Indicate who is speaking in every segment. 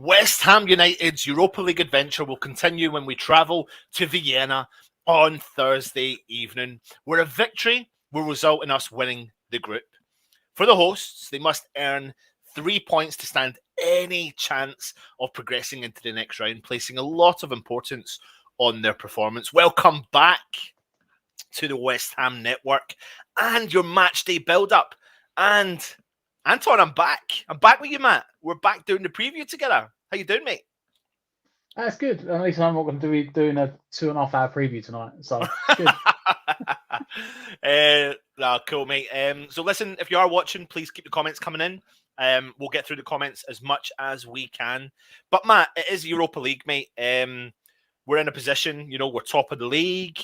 Speaker 1: West Ham United's Europa League adventure will continue when we travel to Vienna on Thursday evening, where a victory will result in us winning the group. For the hosts, they must earn 3 points to stand any chance of progressing into the next round, placing a lot of importance on their performance. Welcome back to the West Ham Network and your Matchday build-up. And Anton, I'm back. I'm back with you, Matt. We're back doing the preview together. How you doing, mate?
Speaker 2: That's good. At least I'm not going to be doing a 2.5 hour preview tonight. So it's good.
Speaker 1: Cool, mate. So listen, if you are watching, please keep the comments coming in. We'll get through the comments as much as we can. But Matt, it is Europa League, mate. We're in a position, we're top of the league.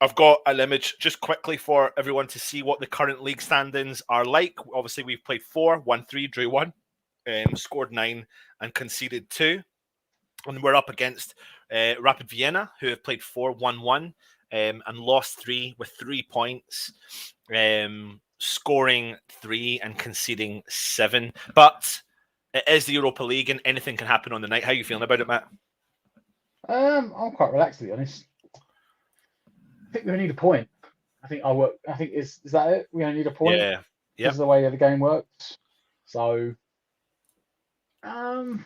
Speaker 1: I've got an image just quickly for everyone to see what the current league standings are like. Obviously, we've played 4, won 3, drew 1, scored 9 and conceded 2. And we're up against Rapid Vienna, who have played 4, won 1, and lost 3 with 3 points, scoring 3 and conceding 7. But it is the Europa League and anything can happen on the night. How are you feeling about it, Matt?
Speaker 2: I'm quite relaxed, to be honest. I think we only need a point. I think is that it? We only need a point.
Speaker 1: Yeah.
Speaker 2: Because of the way the game works. So I'm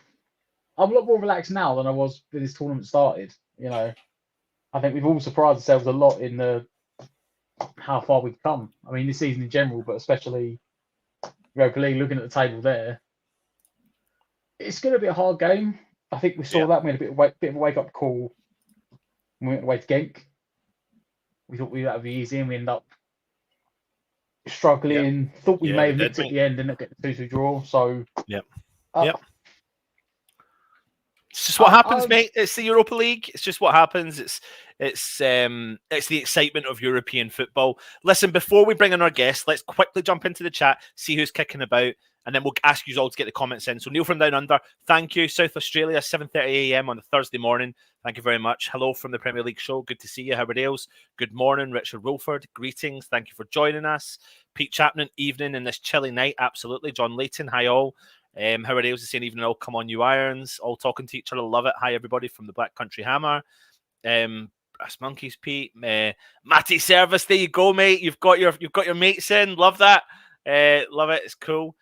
Speaker 2: a lot more relaxed now than I was when this tournament started. I think we've all surprised ourselves a lot in how far we've come. I mean, this season in general, but especially Europa League, looking at the table there, it's going to be a hard game. I think we saw that. We had a bit of a wake-up call when we went away to Genk. We thought that would be easy, and we ended up struggling.
Speaker 1: Yep.
Speaker 2: Thought we may have nicked at the end and not get the 2-2 draw. So,
Speaker 1: It's just what happens, mate. It's the Europa League. It's just what happens. It's the excitement of European football. Listen, before we bring in our guest, let's quickly jump into the chat, see who's kicking about, and then we'll ask you all to get the comments in. So Neil from Down Under, thank you. South Australia, 7:30 a.m. on a Thursday morning. Thank you very much. Hello from the Premier League show. Good to see you. Howard Ailes. Good morning, Richard Wilford. Greetings. Thank you for joining us. Pete Chapman, evening in this chilly night. Absolutely. John Layton, hi all. Howard Ailes is saying evening all. Come on, you irons. All talking to each other. Love it. Hi everybody from the Black Country Hammer. Brass Monkeys, Pete. Matty Service. There you go, mate. You've got your mates in. Love that. Love it. It's cool.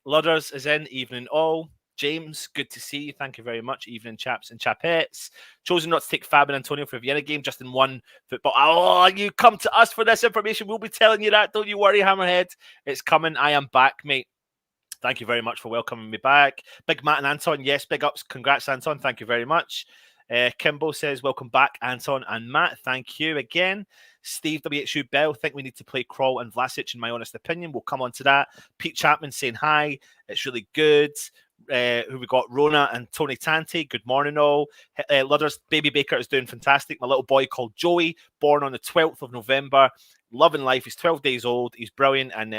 Speaker 1: Ludders is in. Evening all. James, good to see you. Thank you very much. Evening, chaps and chapettes. Chosen not to take Fab and Antonio for a Vienna game, just in one football. Oh, you come to us for this information. We'll be telling you that. Don't you worry, Hammerhead. It's coming. I am back, mate. Thank you very much for welcoming me back. Big Matt and Anton. Yes, big ups. Congrats, Anton. Thank you very much. Kimbo says, welcome back, Anton and Matt. Thank you again. Steve WHU Bell, think we need to play Kroll and Vlasic, in my honest opinion. We'll come on to that. Pete Chapman saying hi. It's really good. Who we got? Rona and Tony Tanti. Good morning, all. Ludders, Baby Baker is doing fantastic. My little boy called Joey, born on the 12th of November. Loving life. He's 12 days old. He's brilliant. And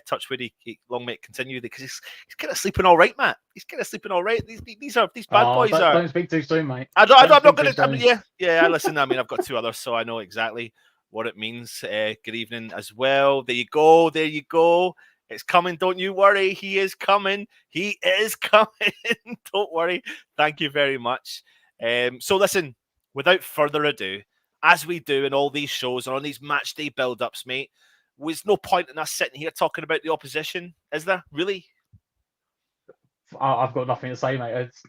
Speaker 1: touch wood, long may it continue, because he's kind of sleeping all right, Matt. He's kind of sleeping all right. These bad boys are.
Speaker 2: Don't speak too soon, mate.
Speaker 1: I'm not going to. Listen. I mean, I've got 2 others, so I know exactly what it means. Good evening as well. There you go. It's coming. Don't you worry. He is coming. Don't worry. Thank you very much. So listen, without further ado, as we do in all these shows and on these match day build-ups, mate, there's no point in us sitting here talking about the opposition, is there? Really?
Speaker 2: I've got nothing to say, mate. It's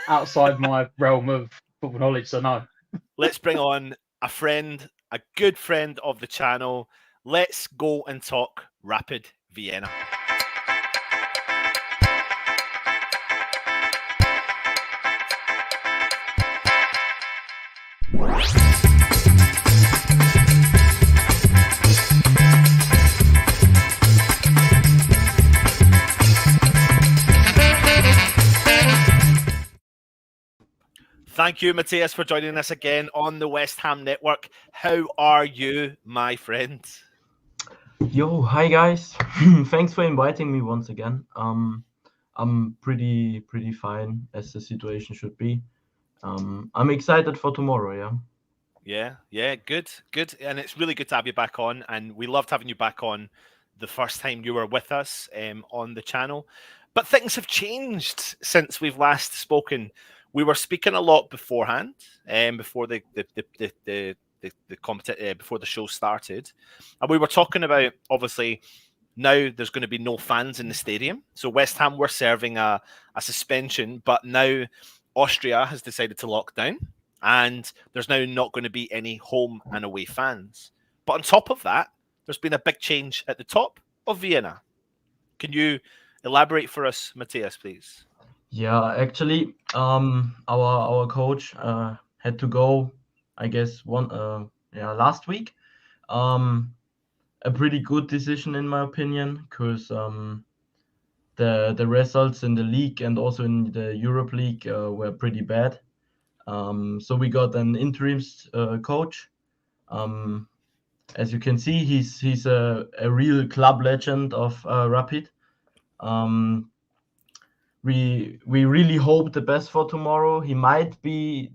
Speaker 2: outside my realm of football knowledge, so no.
Speaker 1: Let's bring on a friend, a good friend of the channel. Let's go and talk Rapid Vienna. Thank you, Matthias, for joining us again on the West Ham Network. How are you, my friend?
Speaker 3: Yo, hi guys. Thanks for inviting me once again. I'm pretty fine, as the situation should be. I'm excited for tomorrow,
Speaker 1: Yeah, good. And it's really good to have you back on. And we loved having you back on the first time you were with us on the channel. But things have changed since we've last spoken. We were speaking a lot beforehand, before the before the show started, and we were talking about, obviously, now there's going to be no fans in the stadium. So West Ham were serving a suspension, but now Austria has decided to lock down, and there's now not going to be any home and away fans. But on top of that, there's been a big change at the top of Vienna. Can you elaborate for us, Matthias, please?
Speaker 3: Yeah, actually, our coach had to go, I guess, last week. A pretty good decision in my opinion, because the results in the league and also in the Europa League were pretty bad. So we got an interim coach. As you can see, he's a real club legend of Rapid. We really hope the best for tomorrow. He might be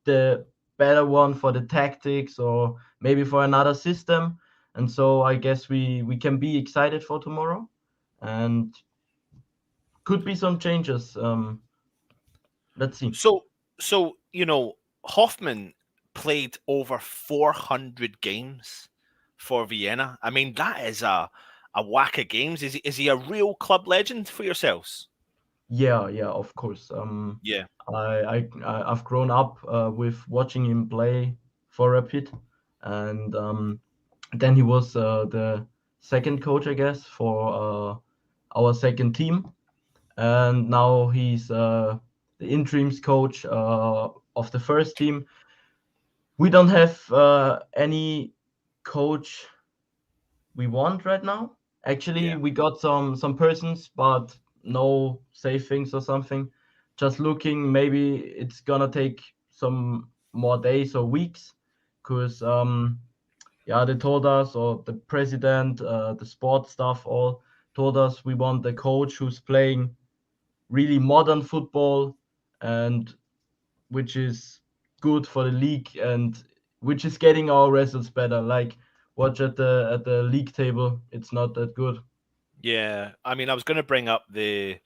Speaker 3: the better one for the tactics or maybe for another system. And so I guess we can be excited for tomorrow, and could be some changes. Let's see.
Speaker 1: So Hoffman played over 400 games for Vienna. I mean, that is a whack of games. Is he a real club legend for yourselves?
Speaker 3: Yeah, of course.
Speaker 1: Yeah.
Speaker 3: I've grown up with watching him play for Rapid, and then he was the second coach, I guess, for our second team, and now he's the interim coach of the first team. We don't have any coach we want right now. Actually, we got some persons, but no safe things or something. Just looking, maybe it's gonna take some more days or weeks, because they told us, or the president, the sports staff all told us, we want a coach who's playing really modern football, and which is good for the league, and which is getting our results better. Like, watch at the league table, it's not that good.
Speaker 1: Yeah, I mean, I was going to bring up the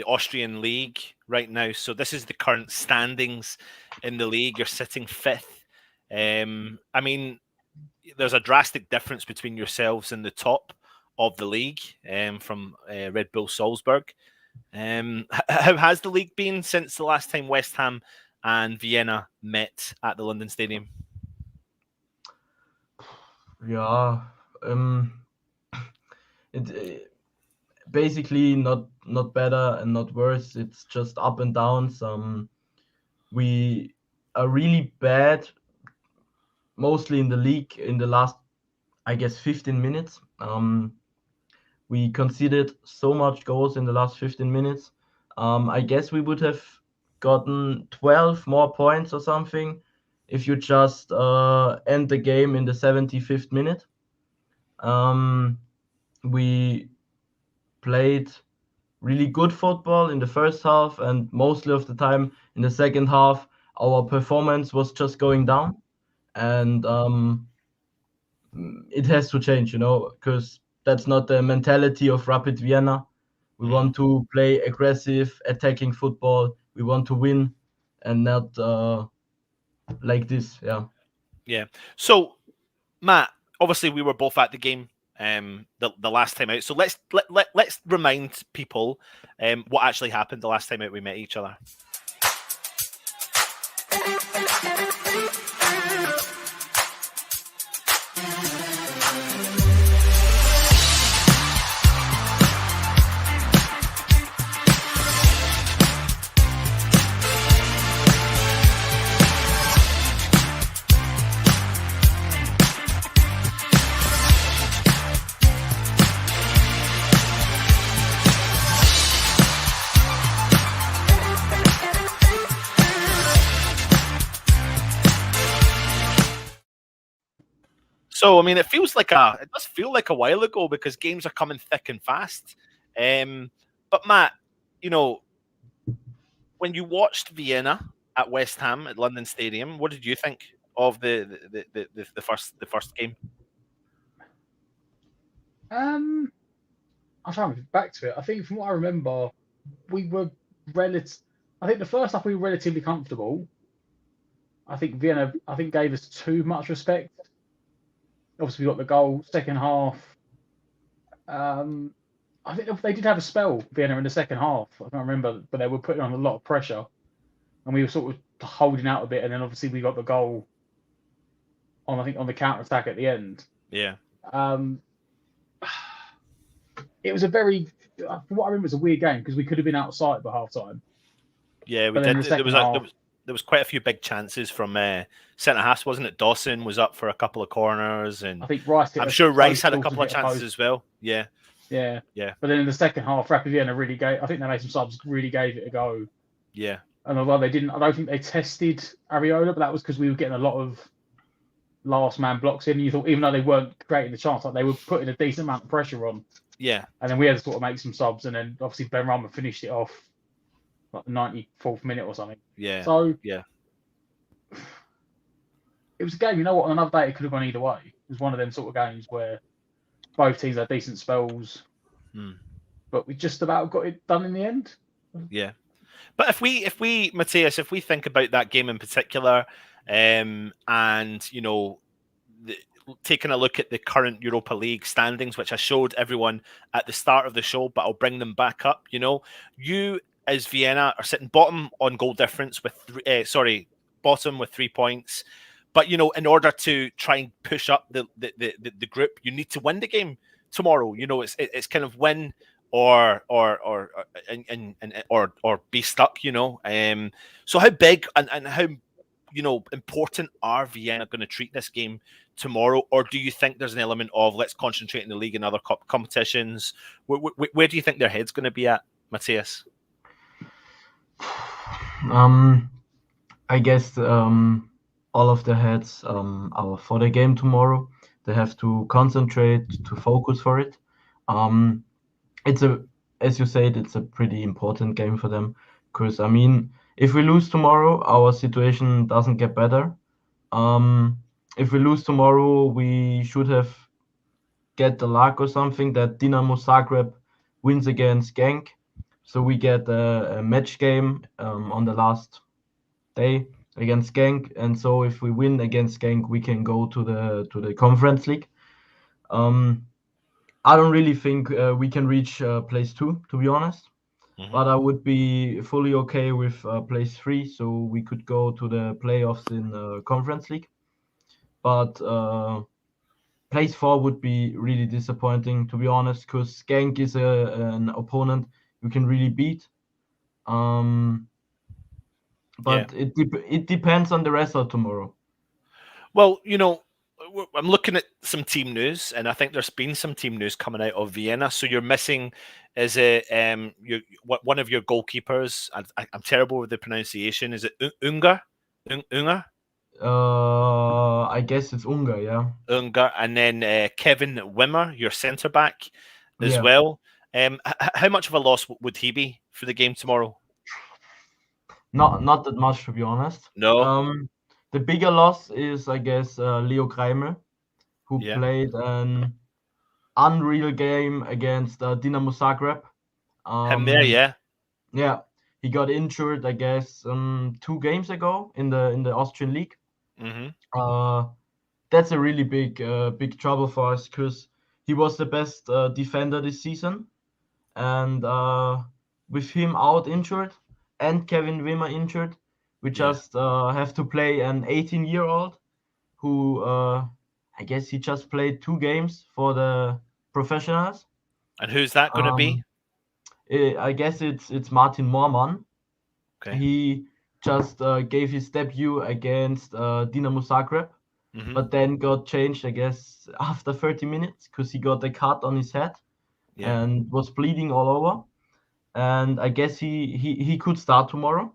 Speaker 1: Austrian league right now. So this is the current standings in the league. You're sitting fifth. I mean, there's a drastic difference between yourselves and the top of the league, from Red Bull Salzburg. How has the league been since the last time West Ham and Vienna met at the London Stadium?
Speaker 3: Yeah, it basically not better and not worse. It's just up and downs. We are really bad, mostly in the league in the last, I guess, 15 minutes. We conceded so much goals in the last 15 minutes. I guess we would have gotten 12 more points or something if you just end the game in the 75th minute. We played really good football in the first half, and mostly of the time in the second half, our performance was just going down. And it has to change, because that's not the mentality of Rapid Vienna. We want to play aggressive, attacking football. We want to win, and not like this.
Speaker 1: Yeah. So, Matt, obviously we were both at the game the last time out. So let's remind people what actually happened the last time out we met each other. So, I mean, it does feel like a while ago, because games are coming thick and fast. But Matt, when you watched Vienna at West Ham at London Stadium, what did you think of the first game?
Speaker 2: I'm trying to think back to it. I think from what I remember, we were I think the first half we were relatively comfortable. I think Vienna, gave us too much respect. Obviously, we got the goal. Second half, I think they did have a spell, Vienna, in the second half. I can't remember, but they were putting on a lot of pressure, and we were sort of holding out a bit. And then obviously we got the goal on the counter attack at the end.
Speaker 1: Yeah.
Speaker 2: It was from what I remember, it was a weird game because we could have been outside by half time.
Speaker 1: Yeah, we did. There was quite a few big chances from centre halves, wasn't it? Dawson was up for a couple of corners, and
Speaker 2: I think Rice.
Speaker 1: I'm sure Rice had a couple of chances as well. Yeah.
Speaker 2: Yeah.
Speaker 1: Yeah.
Speaker 2: But then in the second half, Rapid Vienna really gave. I think they made some subs, really gave it a go.
Speaker 1: Yeah.
Speaker 2: And although they didn't, I don't think they tested Areola, but that was because we were getting a lot of last man blocks in. And you thought, even though they weren't creating the chance, like they were putting a decent amount of pressure on.
Speaker 1: Yeah.
Speaker 2: And then we had to sort of make some subs, and then obviously Ben Rama finished it off like the 94th minute or something.
Speaker 1: Yeah.
Speaker 2: So
Speaker 1: yeah,
Speaker 2: it was a game. You know what? On another day, it could have gone either way. It was one of them sort of games where both teams had decent spells, but we just about got it done in the end.
Speaker 1: Yeah. But if we Matthias, if we think about that game in particular, and you know, taking a look at the current Europa League standings, which I showed everyone at the start of the show, but I'll bring them back up. You know, you as Vienna are sitting bottom on goal difference with bottom with 3 points. But you know, in order to try and push up the group, you need to win the game tomorrow. You know, it's kind of win or be stuck. You know, so how big and how important are Vienna going to treat this game tomorrow, or do you think there's an element of let's concentrate in the league and other competitions? Where do you think their head's going to be at, Matthias?
Speaker 3: I guess all of the heads are for the game tomorrow. They have to concentrate, to focus for it. As you said, it's a pretty important game for them because, I mean, if we lose tomorrow, our situation doesn't get better. If we lose tomorrow, we should have get the luck or something that Dinamo Zagreb wins against Genk. So we get a match game on the last day against Genk, and so if we win against Genk, we can go to the Conference League. I don't really think we can reach place 2, to be honest. But I would be fully okay with place 3, so we could go to the playoffs in Conference League. But place 4 would be really disappointing, to be honest, because Genk is an opponent you can really beat. But it depends on the result tomorrow.
Speaker 1: Well, you know, I'm looking at some team news, and I think there's been some team news coming out of Vienna. So you're missing, is it one of your goalkeepers? I'm terrible with the pronunciation. Is it Unger? Unger?
Speaker 3: I guess it's Unger, yeah.
Speaker 1: Unger, and then Kevin Wimmer, your centre back, as well. How much of a loss would he be for the game tomorrow?
Speaker 3: Not that much, to be honest.
Speaker 1: No.
Speaker 3: The bigger loss is, I guess, Leo Kreimel, who played an unreal game against Dinamo Zagreb.
Speaker 1: Him there, yeah.
Speaker 3: Yeah, he got injured, I guess, 2 games ago in the Austrian league. That's a really big trouble for us because he was the best defender this season, and with him out injured and Kevin Wimmer injured, we just have to play an 18-year-old who I guess he just played 2 games for the professionals.
Speaker 1: And who's that going to be?
Speaker 3: I guess it's Martin Moorman.
Speaker 1: Okay.
Speaker 3: He just gave his debut against Dinamo Zagreb, but then got changed, I guess, after 30 minutes because he got a cut on his head and was bleeding all over. And I guess he could start tomorrow.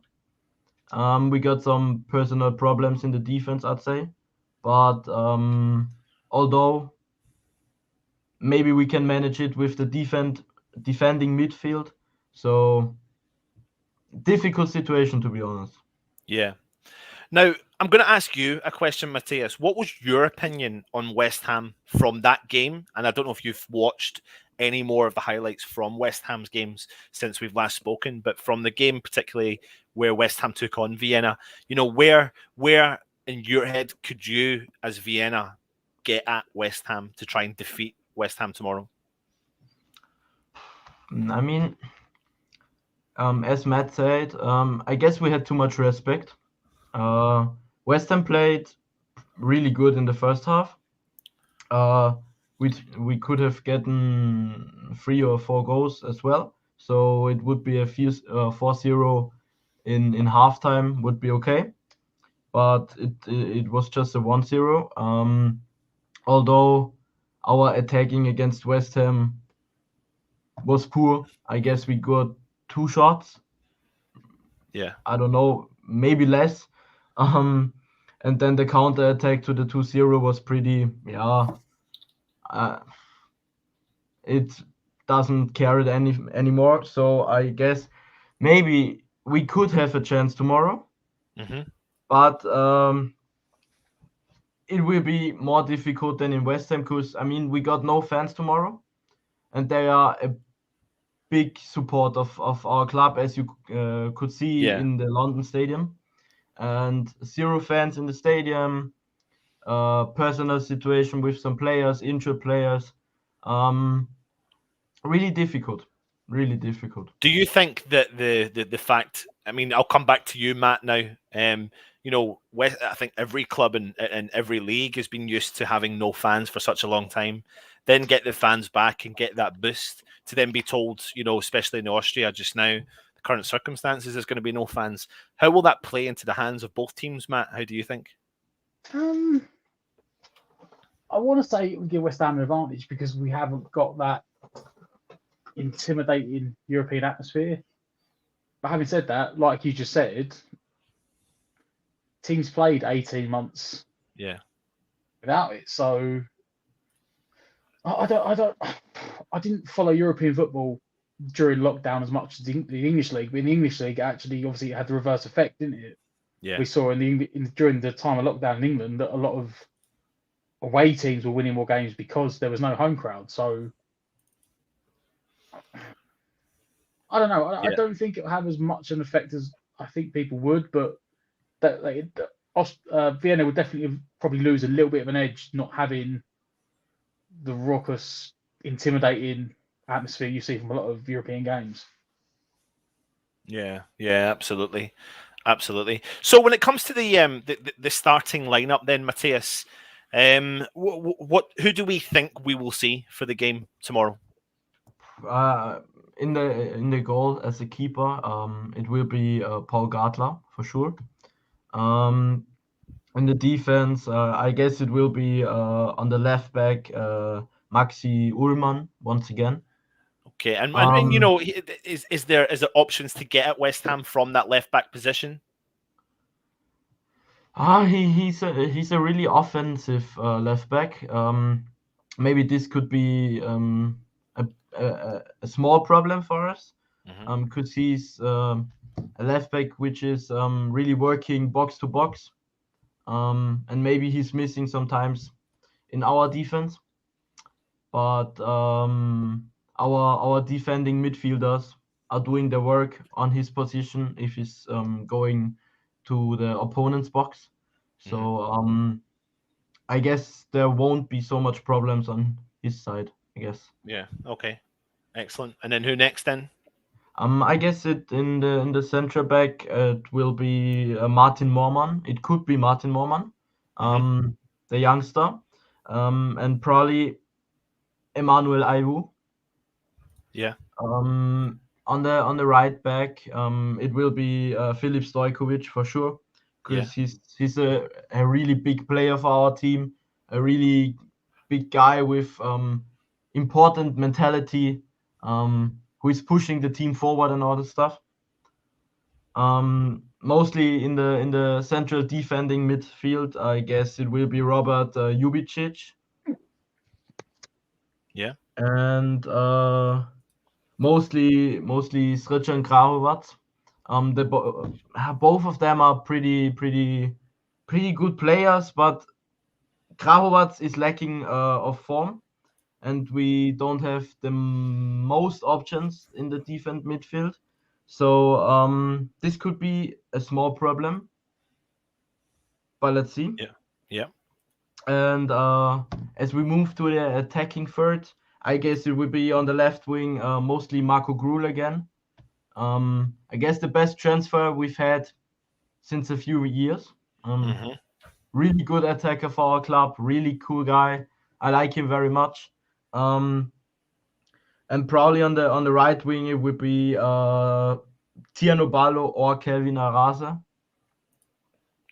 Speaker 3: We got some personal problems in the defense, I'd say. But although maybe we can manage it with the defending midfield. So difficult situation, to be honest.
Speaker 1: Yeah. Now, I'm going to ask you a question, Matthias. What was your opinion on West Ham from that game? And I don't know if you've watched any more of the highlights from West Ham's games since we've last spoken, but from the game particularly where West Ham took on Vienna, where in your head could you, as Vienna, get at West Ham to try and defeat West Ham tomorrow?
Speaker 3: I mean, as Matt said, I guess we had too much respect. West Ham played really good in the first half. We could have gotten 3 or 4 goals as well, so it would be a 4-0 in halftime would be okay, but it was just a 1-0. Although our attacking against West Ham was poor. I guess we got 2 shots.
Speaker 1: Yeah.
Speaker 3: I don't know, maybe less. And then the counter attack to the 2-0 was pretty, it doesn't carry it anymore. So I guess maybe we could have a chance tomorrow, but it will be more difficult than in West Ham because, I mean, we got no fans tomorrow, and they are a big support of our club, as you could see in the London stadium, and 0 fans in the stadium. Personal situation with some players, injured players. Really difficult.
Speaker 1: Do you think that the fact? I mean, I'll come back to you, Matt. Now, I think every club in every league has been used to having no fans for such a long time. Then get the fans back and get that boost to then be told, especially in Austria just now, the current circumstances, there's going to be no fans. How will that play into the hands of both teams, Matt? How do you think?
Speaker 2: I want to say it would give West Ham an advantage because we haven't got that intimidating European atmosphere. But having said that, like you just said, teams played 18 months without it. So I didn't follow European football during lockdown as much as the English league. But in the English league, actually, obviously, it had the reverse effect, didn't it?
Speaker 1: Yeah.
Speaker 2: We saw during the time of lockdown in England that a lot of away teams were winning more games because there was no home crowd. So I don't know. I don't think it'll have as much an effect as I think people would, but Vienna would definitely probably lose a little bit of an edge not having the raucous, intimidating atmosphere you see from a lot of European games.
Speaker 1: Yeah, absolutely. So when it comes to the starting lineup, then Matthias, who do we think we will see for the game tomorrow?
Speaker 3: In the goal as a keeper, it will be Paul Gartler for sure. In the defense, I guess it will be on the left back, Maxi Ullmann once again.
Speaker 1: Okay, and is there options to get at West Ham from that left back position?
Speaker 3: He's a really offensive left back. Maybe this could be a small problem for us, because he's a left back which is really working box to box, and maybe he's missing sometimes in our defense. But our defending midfielders are doing the work on his position if he's going to the opponent's box. So I guess there won't be so much problems on his side, I guess.
Speaker 1: Yeah. Okay. Excellent. And then who next then?
Speaker 3: I guess in the center back it will be Martin Moorman. It could be Martin Moorman, the youngster, and probably Emmanuel Ayew.
Speaker 1: Yeah.
Speaker 3: On the right back, it will be Filip Stojkovic for sure, because he's a really big player for our team, a really big guy with important mentality, who is pushing the team forward and all this stuff. Mostly in the central defending midfield, I guess it will be Robert Jubicic.
Speaker 1: Yeah.
Speaker 3: And mostly Srđan Krahovac. Both of them are pretty pretty good players, but Grahovac is lacking of form, and we don't have the most options in the defense midfield. So this could be a small problem, but let's see.
Speaker 1: Yeah.
Speaker 3: And as we move to the attacking third, I guess it will be on the left wing, mostly Marco Gruhl again. I guess the best transfer we've had since a few years. Really good attacker for our club, really cool guy. I like him very much. And probably on the right wing it would be Tiano Ballo or Kelvin Arasa.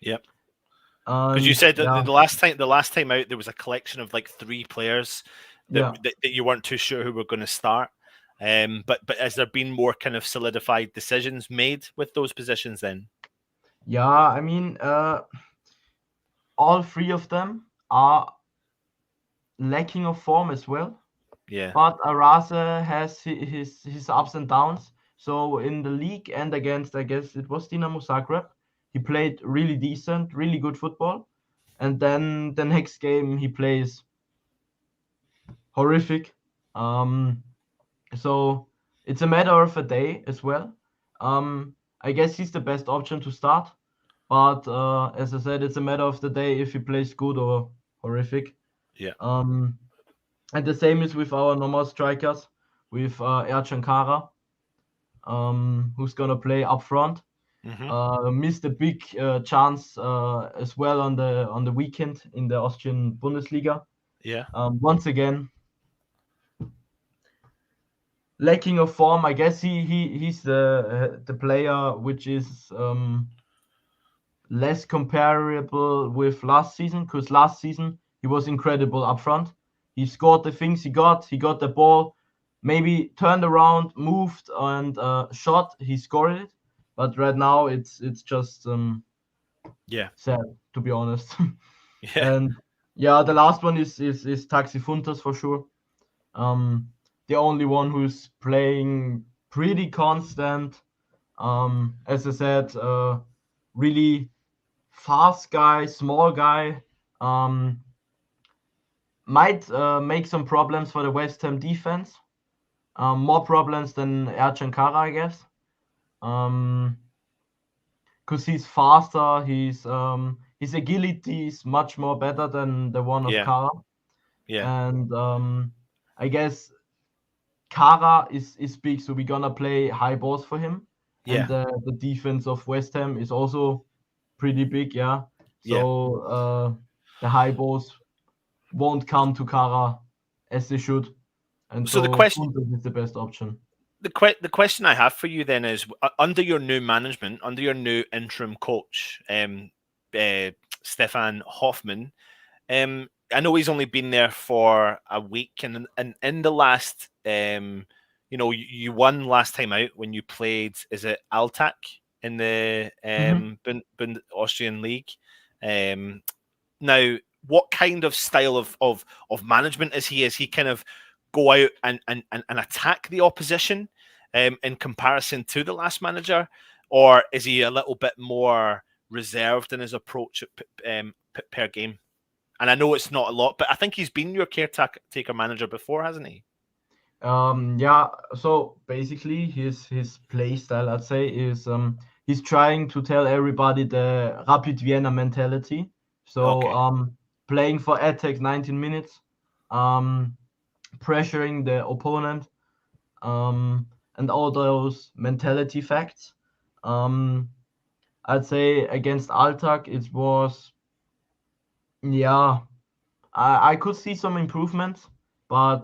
Speaker 1: Yep. Because you said that the last time out there was a collection of like 3 players that you weren't too sure who were going to start. But has there been more kind of solidified decisions made with those positions then?
Speaker 3: Yeah, I mean, all 3 of them are lacking of form as well.
Speaker 1: Yeah.
Speaker 3: But Arasa has his ups and downs. So in the league and against, I guess it was Dinamo Zagreb, he played really decent, really good football. And then the next game he plays horrific. So it's a matter of a day as well. I guess he's the best option to start. But as I said, it's a matter of the day if he plays good or horrific.
Speaker 1: Yeah.
Speaker 3: And the same is with our normal strikers, with Ercan Kara, who's gonna play up front. Missed a big chance as well on the weekend in the Austrian Bundesliga.
Speaker 1: Yeah.
Speaker 3: Once again, lacking of form. I guess he's the player which is less comparable with last season, because last season he was incredible up front. He scored the things he got the ball, maybe turned around, moved, and shot. He scored it. But right now it's just sad, to be honest. And the last one is Taxi Funtas for sure. The only one who's playing pretty constant. As I said, really fast guy, small guy. Might make some problems for the West Ham defense. More problems than Ercan Kara, I guess. Because he's faster, his agility is much more better than the one of Kara.
Speaker 1: Yeah.
Speaker 3: And I guess Kara is big, so we're gonna play high balls for him. And the defense of West Ham is also pretty big, So the high balls won't come to Kara as they should. And so the question is the best option.
Speaker 1: The question I have for you then is, under your new management, under your new interim coach, Stefan Hoffmann, I know he's only been there for a week, and in the last, you won last time out when you played, is it Altak in the Austrian league? Now, what kind of style of management is he? Is he kind of go out and attack the opposition in comparison to the last manager, or is he a little bit more reserved in his approach per game? And I know it's not a lot, but I think he's been your caretaker manager before, hasn't he?
Speaker 3: So basically his play style, I'd say, is he's trying to tell everybody the Rapid Vienna mentality. So playing for attack 19 minutes, pressuring the opponent, and all those mentality facts. I'd say against Altak it was, I could see some improvements, but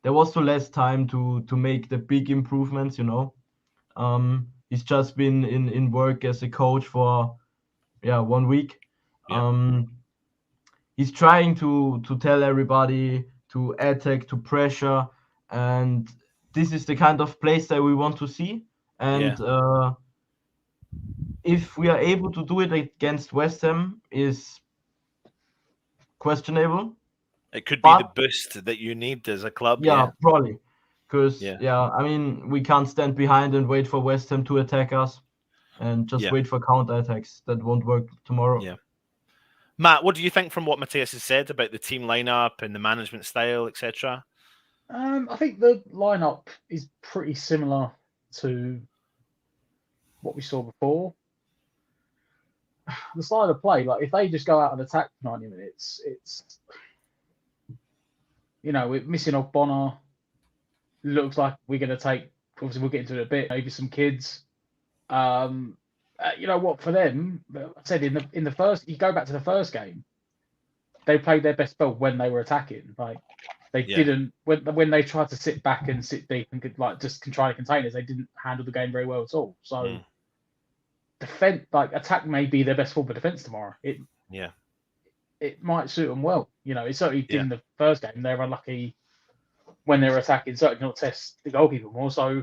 Speaker 3: there was so less time to make the big improvements, He's just been in work as a coach for 1 week. He's trying to tell everybody to attack, to pressure, and this is the kind of play that we want to see. And if we are able to do it against West Ham is questionable.
Speaker 1: It could be the boost that you need as a club.
Speaker 3: Probably. Because I mean, we can't stand behind and wait for West Ham to attack us. and just wait for counter-attacks. That won't work tomorrow.
Speaker 1: Yeah. Matt, what do you think from what Matthias has said about the team lineup and the management style, etc.?
Speaker 2: I think the lineup is pretty similar to what we saw before. The style of play, like if they just go out and attack for 90 minutes, it's we're missing off Bonner. Looks like we're going to take. Obviously, we'll get into it a bit. Maybe some kids. You know what? For them, I said in the first, you go back to the first game, they played their best ball when they were attacking. Like they didn't when they tried to sit back and sit deep and could just try to contain us. They didn't handle the game very well at all. So defense, attack, may be their best form of defense tomorrow. It might suit them well. It certainly did in the first game. They were unlucky when they were attacking. Certainly not test the goalkeeper more. So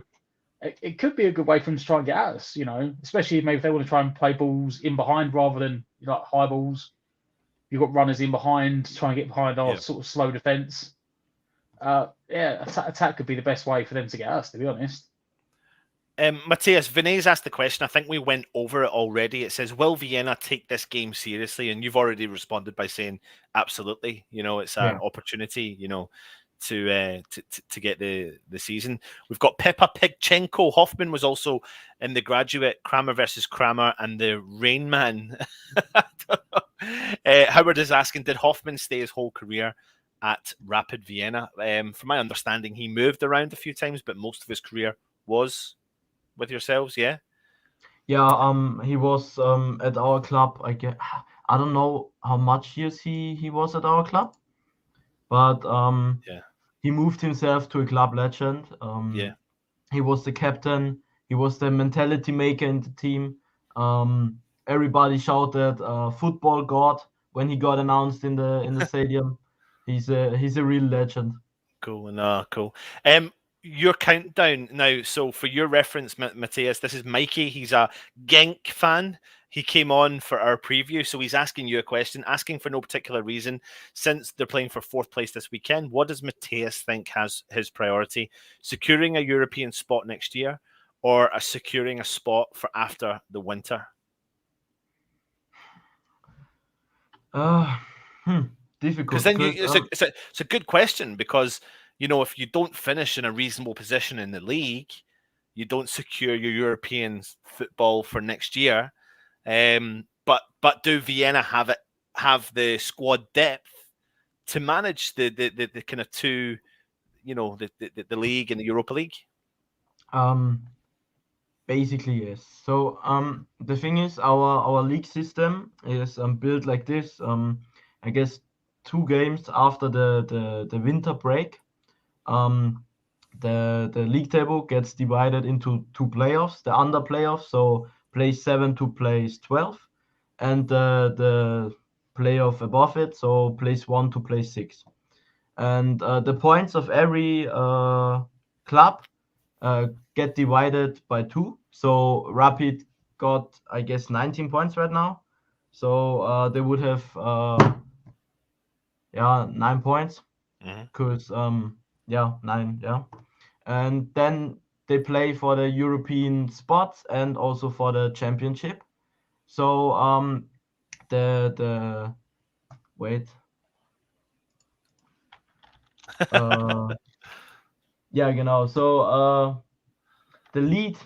Speaker 2: it could be a good way for them to try and get at us. Especially maybe if they want to try and play balls in behind rather than high balls. You've got runners in behind, trying to get behind our sort of slow defense. Attack could be the best way for them to get us, to be honest.
Speaker 1: Matthias, Vinay's asked the question. I think we went over it already. It says, will Vienna take this game seriously? And you've already responded by saying, absolutely. It's an opportunity, to get the season. We've got Peppa Pigchenko. Hoffman was also in the graduate, Kramer versus Kramer, and the Rain Man. Howard is asking, did Hoffman stay his whole career at Rapid Vienna? From my understanding, he moved around a few times, but most of his career was with yourselves,
Speaker 3: he was at our club. I don't know how much years he was at our club, but he moved himself to a club legend. He was the captain. He was the mentality maker in the team. Everybody shouted "football god" when he got announced in the stadium. He's a real legend.
Speaker 1: Cool. Cool. Your countdown now. So for your reference, Matthias, this is Mikey. He's a Genk fan. He came on for our preview, so he's asking you a question, asking for no particular reason. Since they're playing for 4th place this weekend, what does Matthias think has his priority? Securing a European spot next year, or securing a spot for after the winter?
Speaker 3: Difficult.
Speaker 1: Because then it's a good question, because if you don't finish in a reasonable position in the league, you don't secure your European football for next year. But do Vienna have the squad depth to manage the kind of two, the league and the Europa League?
Speaker 3: Basically, yes. So the thing is, our league system is built like this. I guess 2 games after the winter break, the league table gets divided into 2 playoffs, the under playoffs, so place 7 to place 12, and the playoff above it, so place 1 to place 6. And the points of every club get divided by 2. So Rapid got, I guess, 19 points right now. So they would have 9 points. Because 9, and then they play for the European spots and also for the championship. So the wait. Genau. So the lead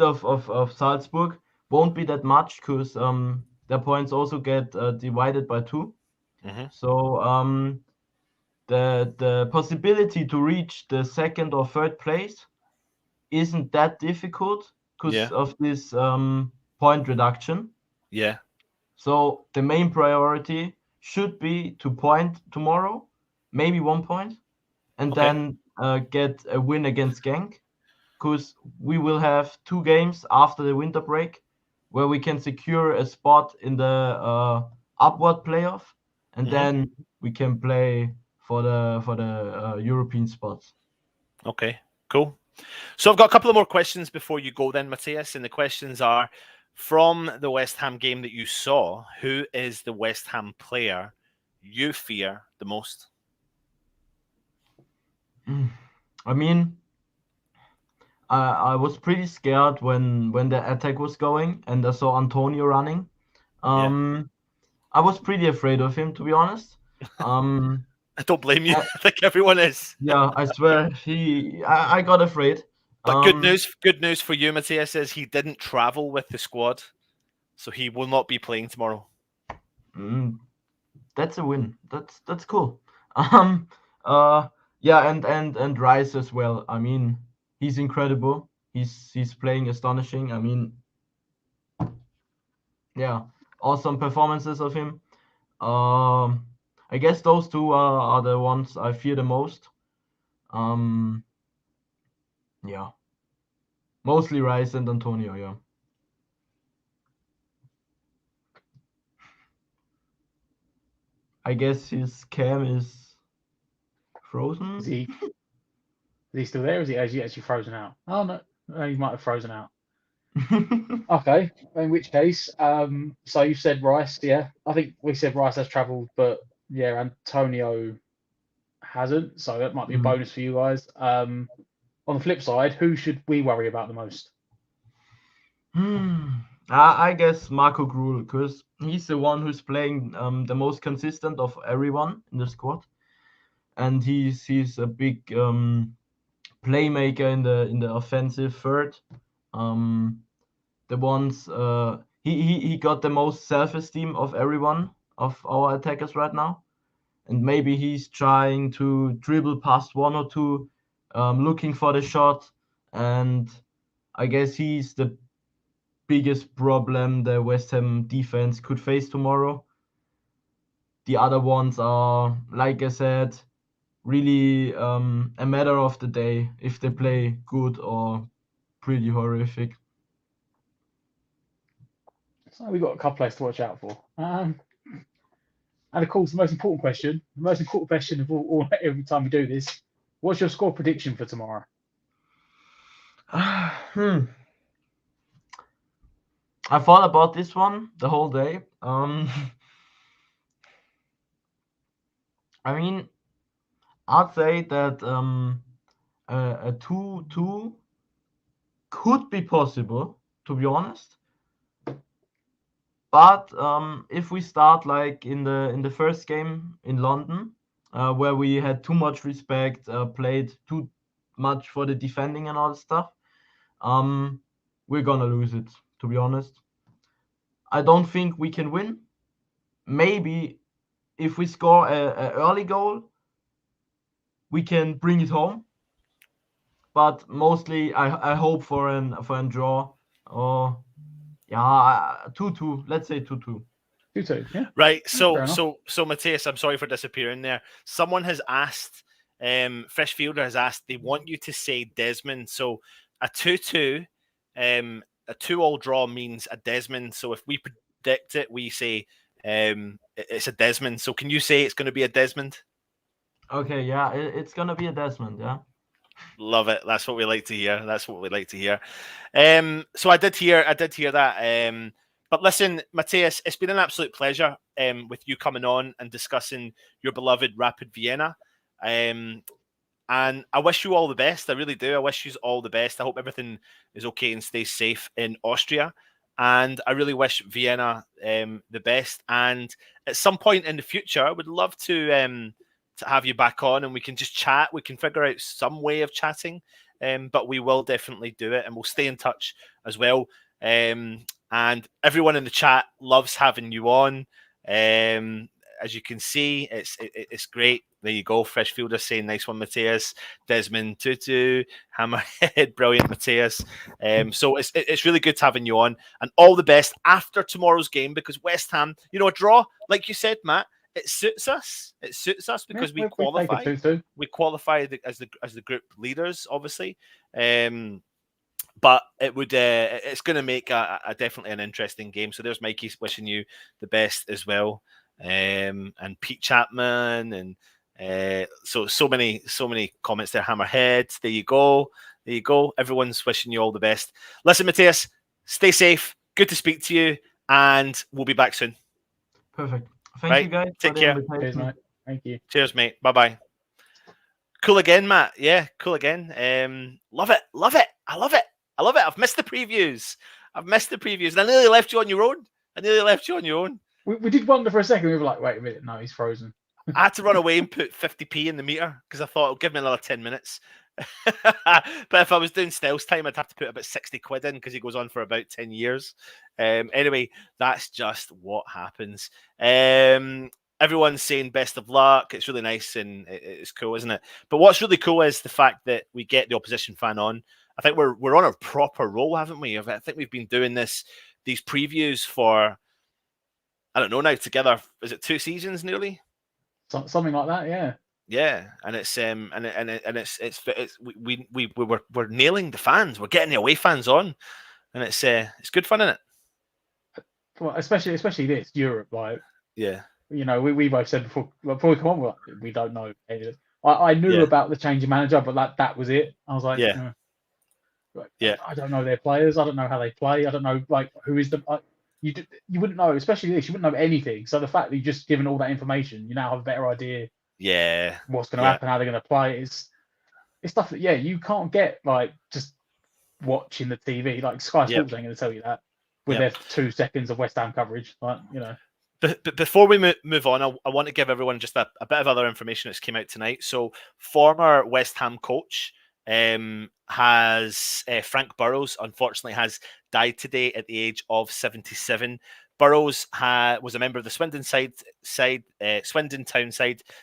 Speaker 3: of Salzburg won't be that much, because their points also get divided by 2. So the possibility to reach the 2nd or 3rd place isn't that difficult because of this point reduction. So the main priority should be to point tomorrow, maybe 1 point, and then get a win against Genk, because we will have 2 games after the winter break where we can secure a spot in the upward playoff, and then we can play for the European spots.
Speaker 1: Okay, cool. So I've got a couple of more questions before you go then, Matthias, and the questions are, from the West Ham game that you saw, who is the West Ham player you fear the most?
Speaker 3: I mean, I was pretty scared when the attack was going and I saw Antonio running. I was pretty afraid of him, to be honest.
Speaker 1: I don't blame you.
Speaker 3: I-
Speaker 1: I think everyone is.
Speaker 3: yeah, I swear I got afraid.
Speaker 1: But good news for you, Matthias, is he didn't travel with the squad, so he will not be playing tomorrow.
Speaker 3: That's a win. That's cool. Yeah, and Rice as well. I mean, he's incredible. He's playing astonishing. I mean, yeah, awesome performances of him. I guess those two are the ones I fear the most. Yeah, mostly Rice and Antonio. Yeah. I guess his cam is frozen.
Speaker 2: Is he still there? Is he actually frozen out? Oh no, he might have frozen out. Okay, in which case, so you said Rice, yeah. I think we said Rice has travelled, but yeah, Antonio hasn't, so that might be a bonus for you guys. On the flip side, who should we worry about the most?
Speaker 3: I guess Marco Gruel, because he's the one who's playing the most consistent of everyone in the squad, and he's a big playmaker in the offensive third. The ones he got the most self-esteem of everyone of our attackers right now, and maybe he's trying to dribble past one or two, looking for the shot, and I guess he's the biggest problem the West Ham defense could face tomorrow. The other ones are, like I said, really a matter of the day if they play good or pretty horrific.
Speaker 2: So we've got a couple players to watch out for. And of course, the most important question of all every time we do this, what's your score prediction for tomorrow?
Speaker 3: I thought about this one the whole day. I mean, I'd say that a 2-2 could be possible, to be honest. But if we start like in the first game in London, where we had too much respect, played too much for the defending and all that stuff, we're gonna lose it, to be honest. I don't think we can win. Maybe if we score a early goal, we can bring it home. But mostly, I hope for a draw. Or yeah, 2-2. Let's say 2-2.
Speaker 2: 2-2, yeah.
Speaker 1: Right. So Matthias, I'm sorry for disappearing there. Someone has asked, Fresh Fielder has asked, they want you to say Desmond. So a 2-2, a 2-2 draw means a Desmond. So if we predict it, we say it's a Desmond. So can you say it's going to be a Desmond?
Speaker 3: Okay, yeah, it's going to be a Desmond, yeah.
Speaker 1: Love it. That's what we like to hear. So I did hear that. But listen, Matthias, it's been an absolute pleasure with you coming on and discussing your beloved Rapid Vienna. And I wish you all the best. I really do. I wish you all the best. I hope everything is okay and stays safe in Austria. And I really wish Vienna the best. And at some point in the future, I would love to have you back on and we can just chat. We can figure out some way of chatting. But we will definitely do it and we'll stay in touch as well. And everyone in the chat loves having you on. As you can see, it's great. There you go. Fresh Fielder saying nice one, Matthias. Desmond Tutu, Hammerhead, brilliant, Matthias. So it's really good having you on. And all the best after tomorrow's game because West Ham, a draw, like you said, Matt, it suits us. It suits us because we qualify. We qualify as the group leaders, obviously. But it's going to make a definitely an interesting game. So there's Mikey wishing you the best as well, and Pete Chapman, and so many comments there. Hammerhead, there you go. Everyone's wishing you all the best. Listen, Matthias, stay safe. Good to speak to you, and we'll be back soon.
Speaker 3: Perfect. Thank you guys.
Speaker 1: Take care.
Speaker 2: Cheers, mate. Thank you.
Speaker 1: Cheers, mate. Bye bye. Cool again, Matt. Yeah, cool again. Love it. Love it. I love it. I love it. I've missed the previews. And I nearly left you on your own.
Speaker 2: We did wonder for a second. We were like, wait a minute, no, he's frozen.
Speaker 1: I had to run away and put 50p in the meter because I thought it'll give me another 10 minutes. But if I was doing Stell's time, I'd have to put about 60 quid in because he goes on for about 10 years. Anyway, that's just what happens. Everyone's saying best of luck. It's really nice and it's cool, isn't it? But what's really cool is the fact that we get the opposition fan on. I think we're on a proper roll, haven't we? I think we've been doing these previews for, I don't know now, together. Is it 2 seasons nearly?
Speaker 2: Something like that, yeah.
Speaker 1: Yeah, and it's we're nailing the fans. We're getting the away fans on, and it's good fun, isn't it?
Speaker 2: Well, especially this Europe, like
Speaker 1: yeah.
Speaker 2: We both said before we come on, we don't know. I knew about the change of manager, but that was it. I was like, I don't know their players. I don't know how they play. I don't know who is the. You wouldn't know, especially this. You wouldn't know anything. So the fact that you've just given all that information, you now have a better idea.
Speaker 1: Yeah.
Speaker 2: What's going to happen? How they're going to play? It's stuff that you can't get just watching the TV. Like Sky Sports ain't going to tell you that with their 2 seconds of West Ham coverage.
Speaker 1: But before we move on, I want to give everyone just a bit of other information that's came out tonight. So former West Ham coach has Frank Burrows, unfortunately, has died today at the age of 77. Burrows was a member of the Swindon Town side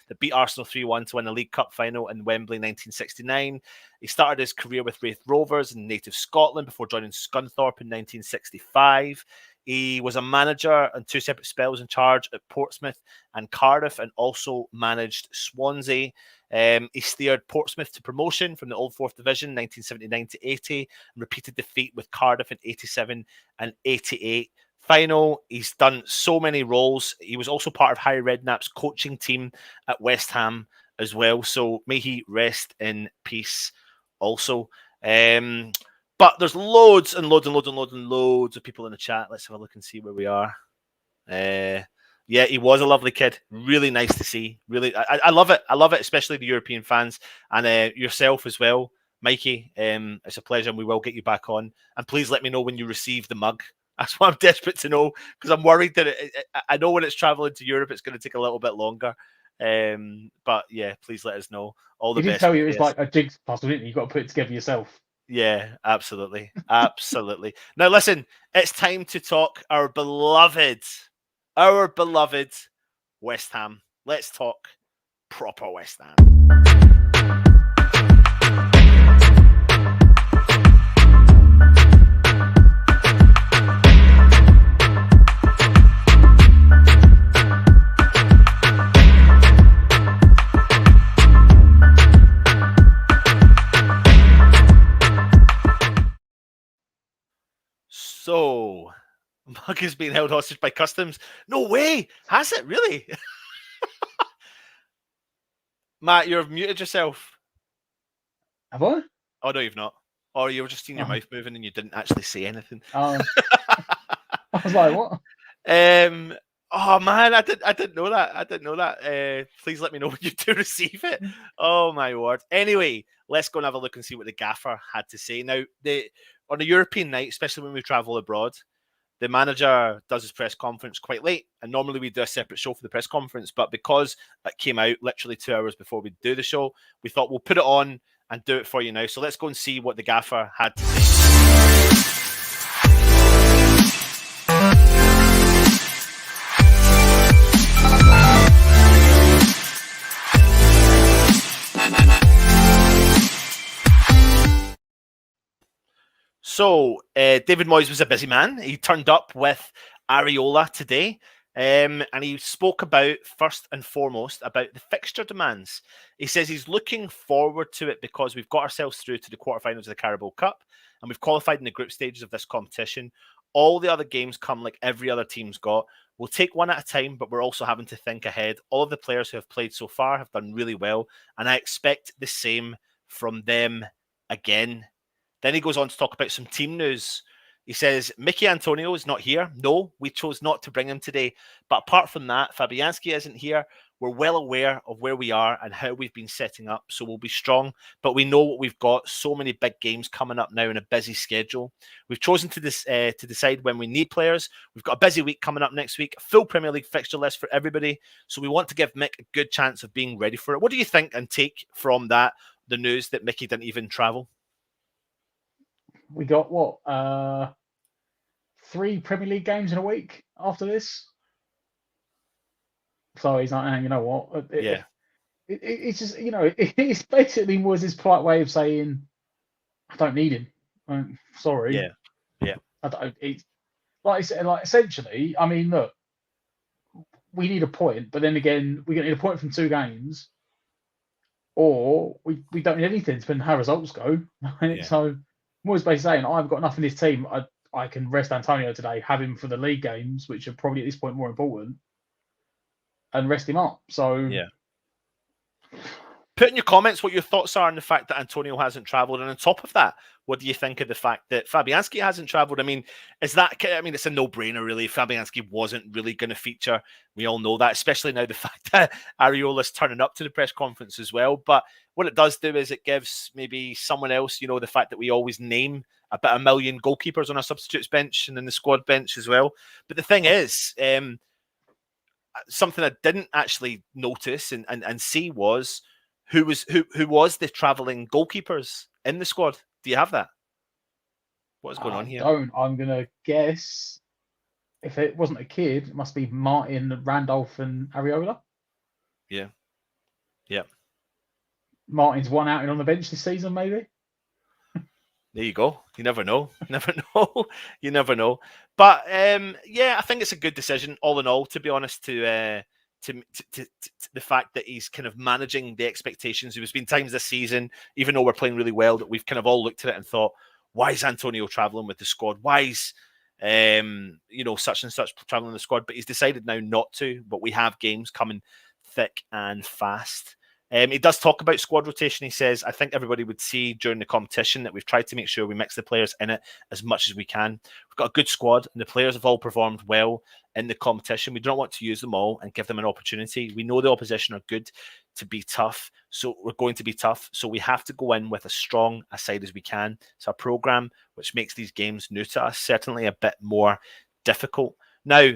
Speaker 1: that beat Arsenal 3-1 to win the League Cup final in Wembley 1969. He started his career with Raith Rovers in native Scotland before joining Scunthorpe in 1965. He was a manager on 2 separate spells in charge at Portsmouth and Cardiff, and also managed Swansea. He steered Portsmouth to promotion from the Old Fourth Division 1979 to 80, and repeated defeat with Cardiff in 87 and 88. Final, he's done so many roles. He was also part of Harry Redknapp's coaching team at West Ham as well. So may he rest in peace also. But there's loads and loads of people in the chat. Let's have a look and see where we are. Yeah, he was a lovely kid. Really nice to see. Really, I love it. I love it, especially the European fans and yourself as well, Mikey. It's a pleasure, and we will get you back on. And please let me know when you receive the mug. That's what I'm desperate to know, because I'm worried that I know when it's traveling to Europe, it's going to take a little bit longer. But yeah, please let us know. All the best.
Speaker 2: He did tell you it's like a jigsaw puzzle, didn't he? You've got to put it together yourself.
Speaker 1: Yeah, absolutely. Absolutely. Now, listen, it's time to talk our beloved West Ham. Let's talk proper West Ham. So, mug is being held hostage by customs. No way! Has it really? Matt, you've muted yourself.
Speaker 2: Have I?
Speaker 1: Oh no, you've not. Or you were just seeing your mouth moving and you didn't actually say anything.
Speaker 2: I was like, what?
Speaker 1: Oh man, I didn't know that. Please let me know when you do receive it. Oh my word. Anyway, let's go and have a look and see what the gaffer had to say. Now, on a European night, especially when we travel abroad, the manager does his press conference quite late, and normally we do a separate show for the press conference, but because it came out literally 2 hours before we do the show, we thought we'll put it on and do it for you now. So let's go and see what the gaffer had to say. So, David Moyes was a busy man. He turned up with Areola today, and he spoke about, first and foremost, about the fixture demands. He says he's looking forward to it because we've got ourselves through to the quarterfinals of the Carabao Cup, and we've qualified in the group stages of this competition. All the other games come like every other team's got. We'll take one at a time, but we're also having to think ahead. All of the players who have played so far have done really well, and I expect the same from them again. Then he goes on to talk about some team news. He says, Mickey Antonio is not here. No, we chose not to bring him today. But apart from that, Fabianski isn't here. We're well aware of where we are and how we've been setting up, so we'll be strong. But we know what we've got. So many big games coming up now in a busy schedule. We've chosen to decide when we need players. We've got a busy week coming up next week, a full Premier League fixture list for everybody. So we want to give Mick a good chance of being ready for it. What do you think and take from that, the news that Mickey didn't even travel?
Speaker 2: We got what? 3 Premier League games in a week after this. So he's like, you know what? It's just, it's basically Moyes' polite way of saying, I don't need him. I'm sorry.
Speaker 1: Yeah.
Speaker 2: I don't. It's like I said, essentially. I mean, look, we need a point, but then again, we're going to need a point from 2 games, or we don't need anything, depending on how results go.
Speaker 1: Yeah.
Speaker 2: So Moyes basically saying, I've got enough in this team. I can rest Antonio today, have him for the league games, which are probably at this point more important, and rest him up. So
Speaker 1: yeah. Put in your comments what your thoughts are on the fact that Antonio hasn't travelled, and on top of that, what do you think of the fact that Fabianski hasn't travelled? I mean, it's a no-brainer, really. Fabianski wasn't really going to feature. We all know that, especially now the fact that Areola's turning up to the press conference as well. But what it does do is it gives maybe someone else, the fact that we always name about 1 million goalkeepers on our substitutes bench and in the squad bench as well. But the thing is, something I didn't actually notice and see was who was the travelling goalkeepers in the squad. Do you have that? What is going on here?
Speaker 2: I'm gonna guess if it wasn't a kid, it must be Martin, Randolph, and Areola.
Speaker 1: Yeah.
Speaker 2: Martin's one outing on the bench this season, maybe.
Speaker 1: There you go. You never know. You never know. But I think it's a good decision, all in all. To be honest, to the fact that he's kind of managing the expectations. There's been times this season, even though we're playing really well, that we've kind of all looked at it and thought, why is Antonio travelling with the squad? Why is such and such travelling in the squad? But he's decided now not to. But we have games coming thick and fast. He does talk about squad rotation. He says, I think everybody would see during the competition that we've tried to make sure we mix the players in it as much as we can. We've got a good squad and the players have all performed well in the competition. We don't want to use them all and give them an opportunity. We know the opposition are good to be tough, so we're going to be tough. So we have to go in with as strong a side as we can. It's our program, which makes these games new to us, certainly a bit more difficult. Now,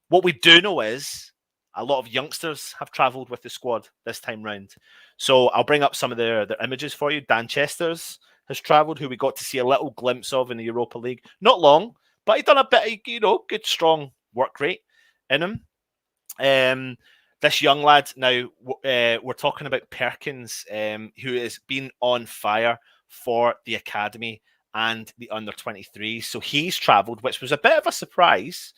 Speaker 1: what we do know is a lot of youngsters have travelled with the squad this time round. So I'll bring up some of their images for you. Dan Chesters has travelled, who we got to see a little glimpse of in the Europa League. Not long, but he done a bit of, good, strong work rate in him. This young lad, now, we're talking about Perkins, who has been on fire for the academy and the under-23. So he's travelled, which was a bit of a surprise,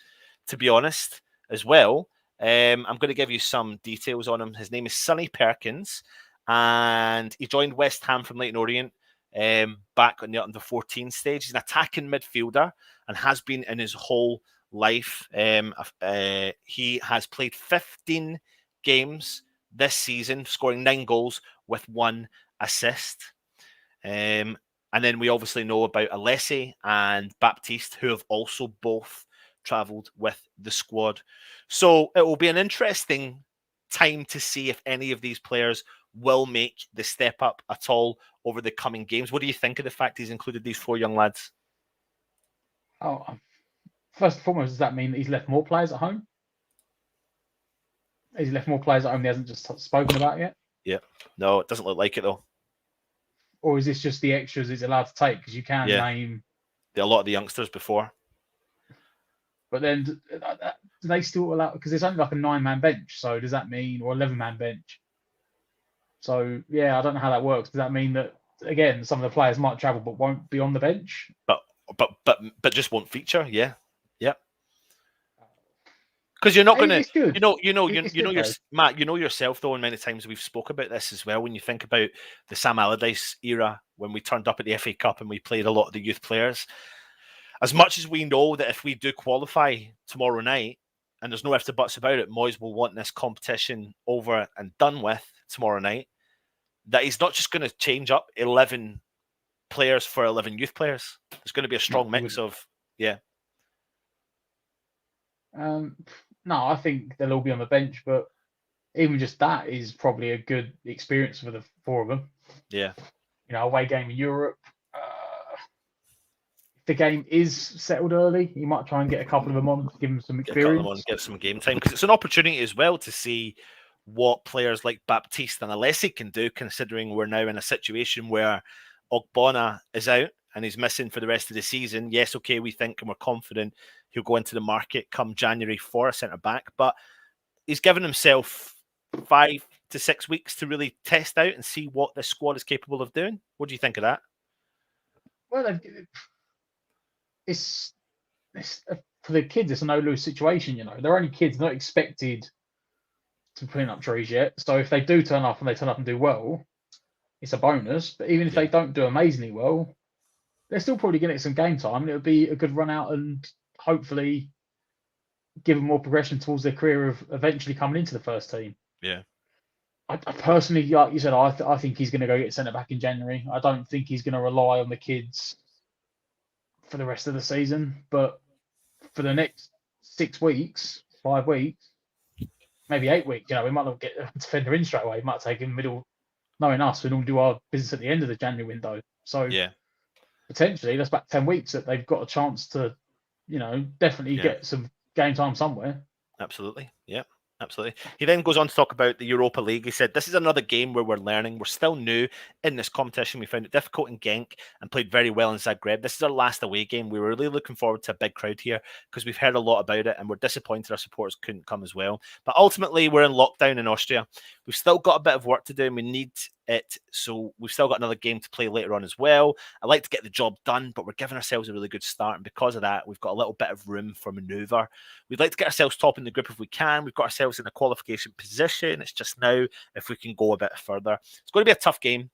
Speaker 1: to be honest, as well. I'm going to give you some details on him. His name is Sonny Perkins, and he joined West Ham from Leyton Orient back on the under-14 stage. He's an attacking midfielder and has been in his whole life. He has played 15 games this season, scoring 9 goals with 1 assist. And then we obviously know about Alessi and Baptiste, who have also both travelled with the squad. So it will be an interesting time to see if any of these players will make the step up at all over the coming games. What do you think of the fact he's included these 4 young lads?
Speaker 2: First and foremost, does that mean that he's left more players at home? Has he left more players at home he hasn't just spoken about yet?
Speaker 1: Yeah. No, it doesn't look like it, though.
Speaker 2: Or is this just the extras he's allowed to take? Because you can name
Speaker 1: a lot of the youngsters before.
Speaker 2: But then do they still allow, because there's only like a 9-man bench, so does that mean, or 11-man bench? So yeah, I don't know how that works. Does that mean that, again, some of the players might travel but won't be on the bench?
Speaker 1: But just won't feature? Yeah. Because you're not going to, Matt, you know yourself though, and many times we've spoke about this as well, when you think about the Sam Allardyce era, when we turned up at the FA Cup and we played a lot of the youth players. As much as we know that if we do qualify tomorrow night, and there's no ifs or buts about it, Moyes will want this competition over and done with tomorrow night, that he's not just going to change up 11 players for 11 youth players. There's going to be a strong mix of Yeah.
Speaker 2: No, I think they'll all be on the bench, but even just that is probably a good experience for the four of them.
Speaker 1: Yeah.
Speaker 2: Away game in Europe. If the game is settled early, you might try and get a couple of them on, give them some
Speaker 1: Get a couple of them
Speaker 2: experience.
Speaker 1: on, get some game time, because it's an opportunity as well to see what players like Baptiste and Alessi can do, considering we're now in a situation where Ogbonna is out and he's missing for the rest of the season. Yes, okay, we think and we're confident he'll go into the market come January for a centre back, but he's given himself 5 to 6 weeks to really test out and see what this squad is capable of doing. What do you think of that?
Speaker 2: Well, it's for the kids, it's a no-lose situation. They're only kids, not expected to clean up trees yet. So if they do turn up and do well, it's a bonus. But even if they don't do amazingly well, they're still probably going to get some game time, and it'll be a good run out and hopefully give them more progression towards their career of eventually coming into the first team.
Speaker 1: Yeah.
Speaker 2: I personally, like you said, I think he's going to go get centre back in January. I don't think he's going to rely on the kids for the rest of the season, but for the next 6 weeks, 5 weeks, maybe 8 weeks, we might not get a defender in straight away. It might take him middle, knowing us, we'll do our business at the end of the January window. So
Speaker 1: yeah,
Speaker 2: potentially that's about 10 weeks that they've got a chance to, definitely get some game time somewhere.
Speaker 1: Absolutely. Yeah. Absolutely. He then goes on to talk about the Europa League. He said, this is another game where we're learning. We're still new in this competition. We found it difficult in Genk and played very well in Zagreb. This is our last away game. We were really looking forward to a big crowd here because we've heard a lot about it and we're disappointed our supporters couldn't come as well. But ultimately, we're in lockdown in Austria. We've still got a bit of work to do and we need it. So we've still got another game to play later on as well. I like to get the job done, but we're giving ourselves a really good start. And because of that, we've got a little bit of room for manoeuvre. We'd like to get ourselves top in the group if we can. We've got ourselves in a qualification position. It's just now if we can go a bit further. It's going to be a tough game.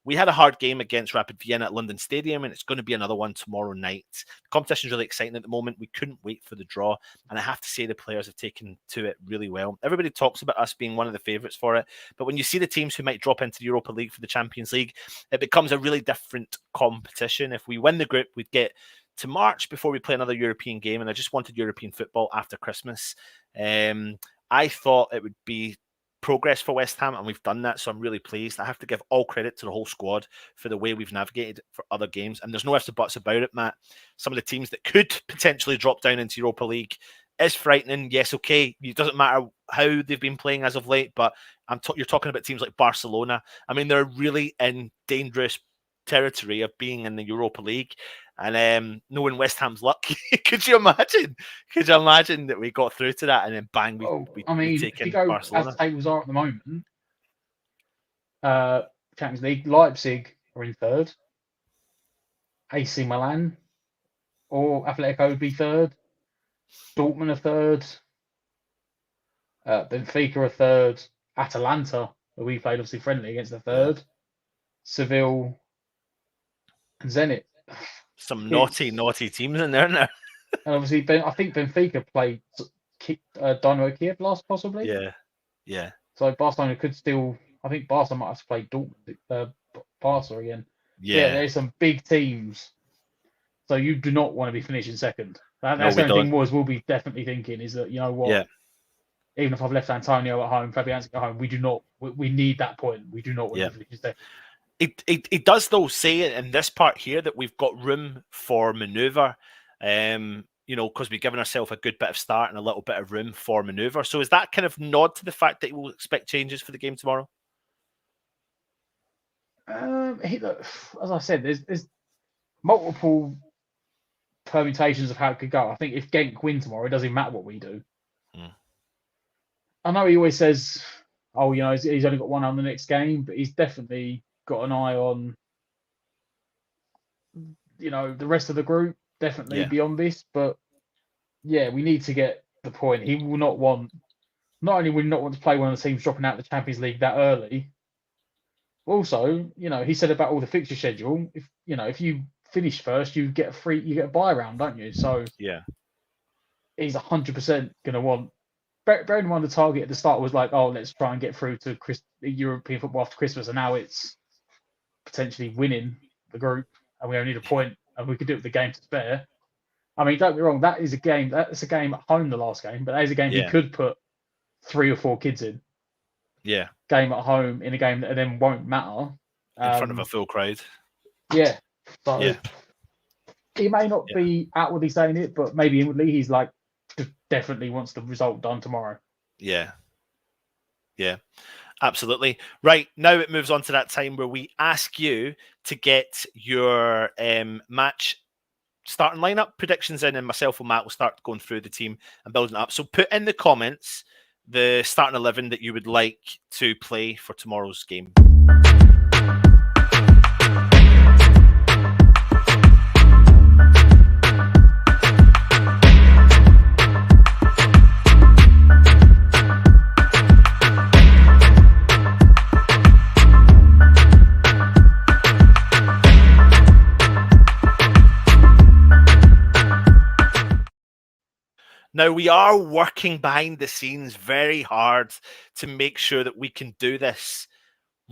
Speaker 1: We had a hard game against Rapid Vienna at London Stadium, and it's going to be another one tomorrow night. The competition is really exciting at the moment. We couldn't wait for the draw, and I have to say the players have taken to it really well. Everybody talks about us being one of the favourites for it, but when you see the teams who might drop into the Europa League for the Champions League, it becomes a really different competition. If we win the group, we'd get to March before we play another European game, and I just wanted European football after Christmas. I thought it would be progress for West Ham, and we've done that, so I'm really pleased. I have to give all credit to the whole squad for the way we've navigated for other games, and there's no ifs or buts about it, Matt. Some of the teams that could potentially drop down into Europa League is frightening. Yes, okay, it doesn't matter how they've been playing as of late, but you're talking about teams like Barcelona. I mean, they're really in dangerous territory of being in the Europa League. And knowing West Ham's luck, could you imagine? Could you imagine that we got through to that and then bang, we
Speaker 2: if you go
Speaker 1: Barcelona?
Speaker 2: as the tables are at the moment, Champions League, Leipzig are in third, AC Milan or Atletico would be third, Dortmund are third, Benfica are third, Atalanta, who we played obviously friendly against, the third, Seville and Zenit.
Speaker 1: Some naughty teams in there now.
Speaker 2: And obviously, I think Benfica played Dynamo Kiev last, possibly.
Speaker 1: Yeah.
Speaker 2: So Barcelona could still. I think Barcelona might have to play Dortmund, Barca again.
Speaker 1: Yeah.
Speaker 2: There's some big teams. So you do not want to be finishing second. That's the only thing we'll be definitely thinking is that, you know what?
Speaker 1: Yeah.
Speaker 2: Even if I've left Antonio at home, Fabianski at home, we do not. We need that point. We do not want to finish second.
Speaker 1: It does, though, say in this part here that we've got room for manoeuvre, because we've given ourselves a good bit of start and a little bit of room for manoeuvre. So is that kind of nod to the fact that we'll expect changes for the game tomorrow?
Speaker 2: As I said, there's multiple permutations of how it could go. I think if Genk win tomorrow, it doesn't matter what we do. I know he always says, he's only got one on the next game, but he's definitely got an eye on, the rest of the group, definitely beyond this. But we need to get the point. He will not want, not only will he not want to play one of the teams dropping out of the Champions League that early, also, he said about all the fixture schedule, if you finish first, you get a bye round, don't you? So he's 100% going to want. Bearing in mind the target at the start was like, let's try and get through to European football after Christmas, and now it's potentially winning the group, and we only need a point, and we could do it with the game to spare. I mean, don't be wrong. That is a game. That's a game at home. The last game, but that is a game he
Speaker 1: Yeah.
Speaker 2: could put 3 or 4 kids in.
Speaker 1: Yeah,
Speaker 2: Game at home in a game that then won't matter.
Speaker 1: in front of a full crowd.
Speaker 2: Yeah. So
Speaker 1: Yeah.
Speaker 2: he may not be outwardly saying it, but maybe inwardly he's like definitely wants the result done tomorrow.
Speaker 1: Yeah. Yeah. Absolutely. Right. Now it moves on to that time where we ask you to get your match starting lineup predictions in, and myself and Matt will start going through the team and building it up. So put in the comments the starting 11 that you would like to play for tomorrow's game. Now, we are working behind the scenes very hard to make sure that we can do this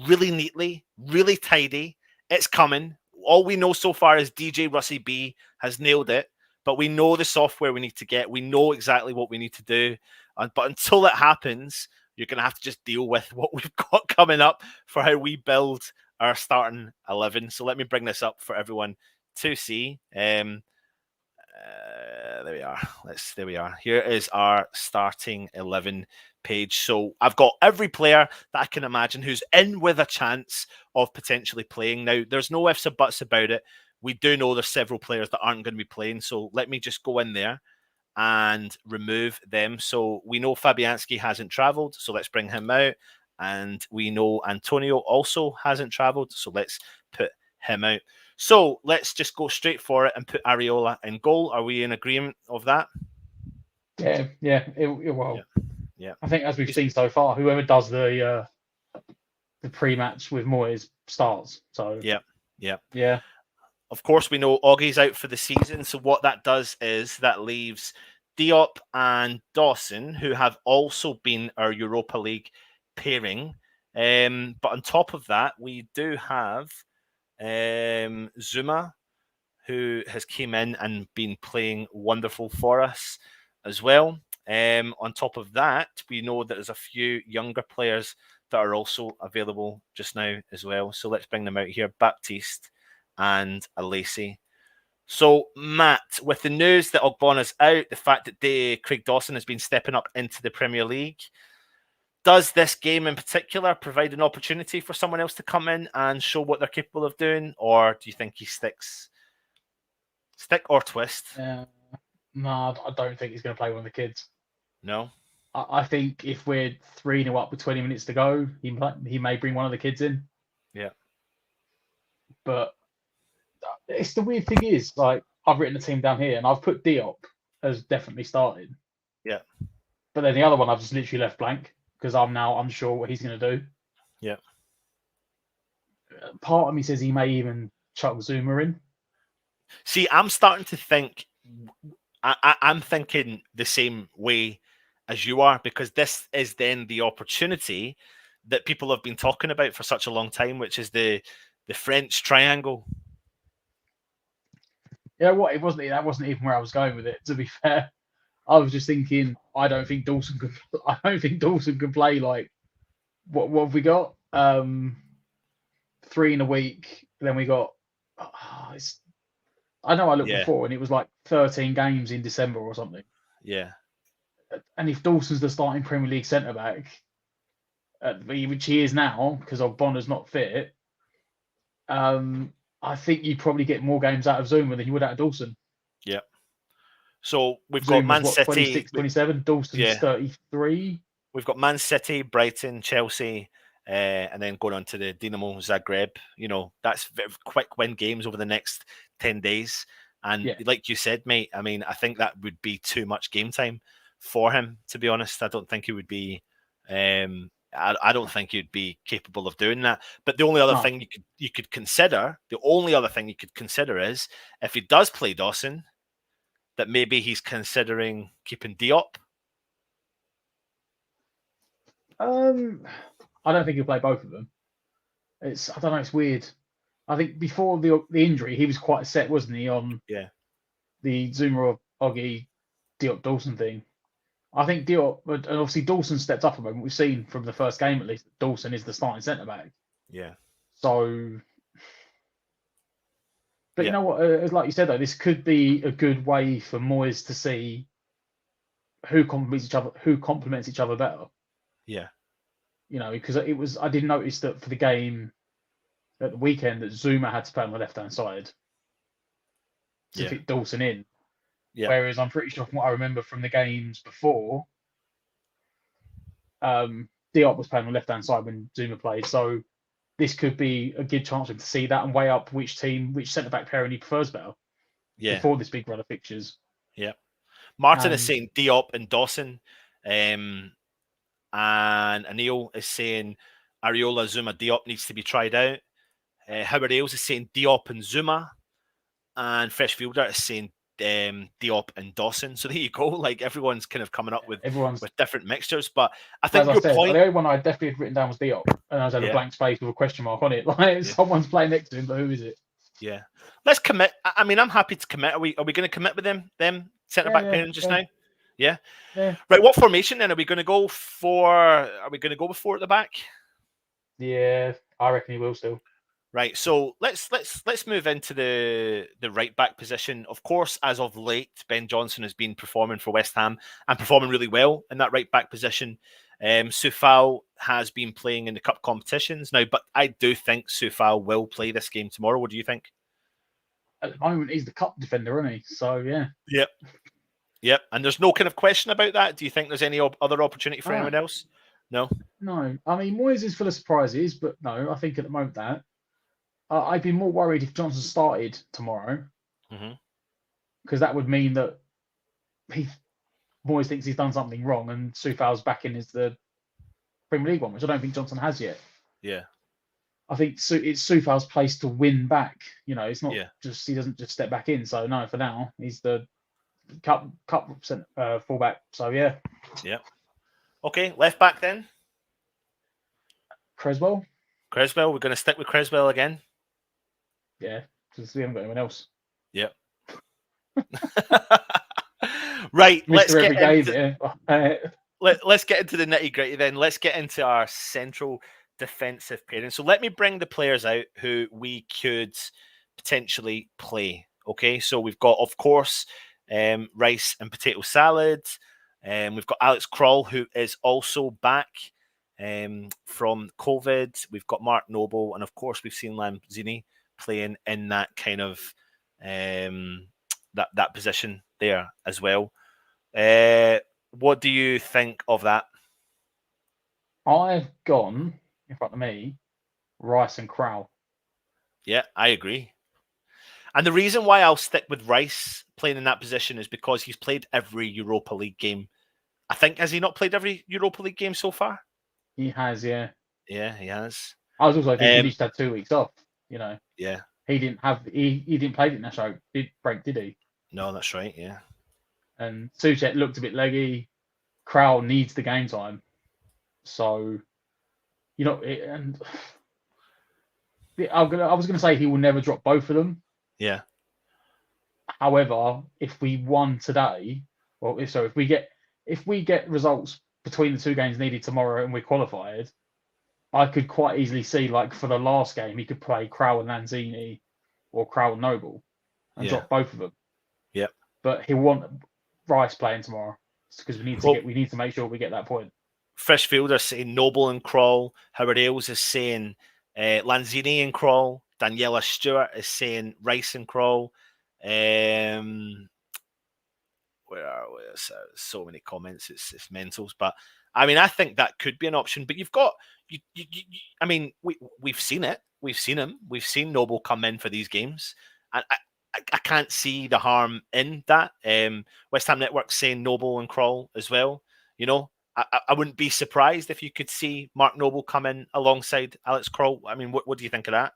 Speaker 1: really neatly, really tidy. It's coming. All we know so far is DJ Russie B has nailed it, but we know the software we need to get. We know exactly what we need to do. But until it happens, you're going to have to just deal with what we've got coming up for how we build our starting 11. So let me bring this up for everyone to see. There we are. There we are. Here is our starting 11 page. So I've got every player that I can imagine who's in with a chance of potentially playing. Now, there's no ifs or buts about it. We do know there's several players that aren't going to be playing. So let me just go in there and remove them. So we know Fabianski hasn't traveled. So let's bring him out. And we know Antonio also hasn't traveled. So let's put him out. So let's just go straight for it and put Areola in goal. Are we in agreement of that?
Speaker 2: Yeah. Well,
Speaker 1: yeah.
Speaker 2: I think as we've seen so far, whoever does the pre-match with Moyes starts. So yeah.
Speaker 1: Of course, we know Oggie's out for the season. So what that does is that leaves Diop and Dawson, who have also been our Europa League pairing. But on top of that, we do have Zuma, who has came in and been playing wonderful for us as well. On top of that, we know that there's a few younger players that are also available just now as well. So let's bring them out here. Baptiste and Alesi. So, Matt, with the news that Ogbonna's out, the fact that Craig Dawson has been stepping up into the Premier League, does this game in particular provide an opportunity for someone else to come in and show what they're capable of doing? Or do you think he sticks? Stick or twist?
Speaker 2: No, I don't think he's going to play one of the kids.
Speaker 1: No?
Speaker 2: I think if we're 3-0 up with 20 minutes to go, he may bring one of the kids in.
Speaker 1: Yeah.
Speaker 2: But it's the weird thing is, like, I've written the team down here and I've put Diop as definitely starting.
Speaker 1: Yeah.
Speaker 2: But then the other one I've just literally left blank because I'm now unsure what he's going to do.
Speaker 1: Yeah.
Speaker 2: Part of me says he may even chuck Zuma in.
Speaker 1: See, I'm starting to think, I'm thinking the same way as you are, because this is then the opportunity that people have been talking about for such a long time, which is the French triangle.
Speaker 2: Yeah, what it wasn't. That wasn't even where I was going with it. To be fair, I was just thinking. I don't think Dawson can play like what have we got? 3 in a week. Then we got. I know I looked before, and it was like 13 games in December or something.
Speaker 1: Yeah.
Speaker 2: And if Dawson's the starting Premier League centre back, which he is now because Ogbonna's not fit, I think you probably get more games out of Zuma than you would out of Dawson.
Speaker 1: Yeah. So we've
Speaker 2: Zuma's
Speaker 1: got Man City.
Speaker 2: 26, 27. Dawson's 33.
Speaker 1: We've got Man City, Brighton, Chelsea, and then going on to the Dinamo Zagreb. You know, that's quick win games over the next 10 days. And like you said, mate, I mean, I think that would be too much game time for him, to be honest. I don't think he would be... I don't think you'd be capable of doing that. But the only other thing you could consider, is if he does play Dawson, that maybe he's considering keeping Diop.
Speaker 2: I don't think he'll play both of them. I don't know. It's weird. I think before the injury, he was quite set, wasn't he? On the Zuma Oggy Diop Dawson thing. I think Diop, and obviously Dawson stepped up a moment. We've seen from the first game at least that Dawson is the starting centre back.
Speaker 1: Yeah.
Speaker 2: So, but
Speaker 1: Yeah.
Speaker 2: you know what? Like you said though, this could be a good way for Moyes to see who complements each other better.
Speaker 1: Yeah.
Speaker 2: You know, because I did notice that for the game at the weekend that Zuma had to play on the left hand side to fit Dawson in.
Speaker 1: Yeah.
Speaker 2: Whereas I'm pretty sure from what I remember from the games before, Diop was playing on the left hand side when Zuma played. So this could be a good chance for him to see that and weigh up which centre back pairing he prefers better.
Speaker 1: Yeah.
Speaker 2: Before this big run of fixtures.
Speaker 1: Yeah. Martin is saying Diop and Dawson. And Anil is saying Areola, Zuma, Diop needs to be tried out. Howard Ailes is saying Diop and Zuma. And Fresh Fielder is saying Diop and Dawson. So there you go. Like everyone's kind of coming up with different mixtures. But I think
Speaker 2: the only one I definitely had written down was Diop, and I was had a blank space with a question mark on it. Like someone's playing next to him, but who is it?
Speaker 1: Yeah, let's commit. I mean, I'm happy to commit. Are we going to commit with them centre back pairing just now? Yeah. Right. What formation then are we going to go for? Are we going to go with 4 at the back?
Speaker 2: Yeah, I reckon he will still.
Speaker 1: Right, so let's move into the right back position. Of course, as of late, Ben Johnson has been performing for West Ham and performing really well in that right back position. Soufal has been playing in the cup competitions now, but I do think Soufal will play this game tomorrow. What do you think?
Speaker 2: At the moment, he's the cup defender, isn't he? So yeah.
Speaker 1: Yep. And there's no kind of question about that. Do you think there's any other opportunity for anyone else? No.
Speaker 2: No. I mean, Moyes is full of surprises, but no, I think at the moment that. I'd be more worried if Johnson started tomorrow, because that would mean that Moyes thinks he's done something wrong, and Soufal's back in as the Premier League one, which I don't think Johnson has yet.
Speaker 1: Yeah,
Speaker 2: I think it's Soufal's place to win back. You know, it's not just he doesn't just step back in. So no, for now he's the cup fullback. So yeah.
Speaker 1: Okay, left back then.
Speaker 2: Creswell.
Speaker 1: We're going to stick with Creswell again.
Speaker 2: Yeah, because we haven't got anyone else.
Speaker 1: Yep. Right, let's get into the nitty-gritty then. Let's get into our central defensive pairing. So let me bring the players out who we could potentially play. Okay, so we've got, of course, rice and potato salad. We've got Alex Kroll, who is also back from COVID. We've got Mark Noble, and of course, we've seen Lanzini playing in that kind of that position there as well. What do you think of that?
Speaker 2: I've gone in front of me, Rice and Krau.
Speaker 1: Yeah, I agree. And the reason why I'll stick with Rice playing in that position is because he's played every Europa League game. I think, has he not played every Europa League game so far?
Speaker 2: He has, yeah.
Speaker 1: Yeah, he has.
Speaker 2: I was also thinking he just had 2 weeks off, you know.
Speaker 1: Yeah.
Speaker 2: He didn't play the national break, did he?
Speaker 1: No, that's right, yeah.
Speaker 2: And Souček looked a bit leggy. Krau needs the game time. So, you know, I was going to say he will never drop both of them.
Speaker 1: Yeah.
Speaker 2: However, if we won today, if we get results between the 2 games needed tomorrow and we're qualified, I could quite easily see, like, for the last game, he could play Krau and Lanzini or Krau and Noble and drop both of them.
Speaker 1: Yeah.
Speaker 2: But he'll want Rice playing tomorrow because we need to make sure we get that point.
Speaker 1: Fresh Fielder saying Noble and Kroll. Howard Ailes is saying Lanzini and Kroll. Daniela Stewart is saying Rice and Kroll. Where are we? So many comments. It's mentals. But I mean, I think that could be an option. But you've got I mean, we've seen it. We've seen him. We've seen Noble come in for these games, and I can't see the harm in that. West Ham Network saying Noble and Kroll as well. You know, I wouldn't be surprised if you could see Mark Noble come in alongside Alex Kroll. I mean, what do you think of that?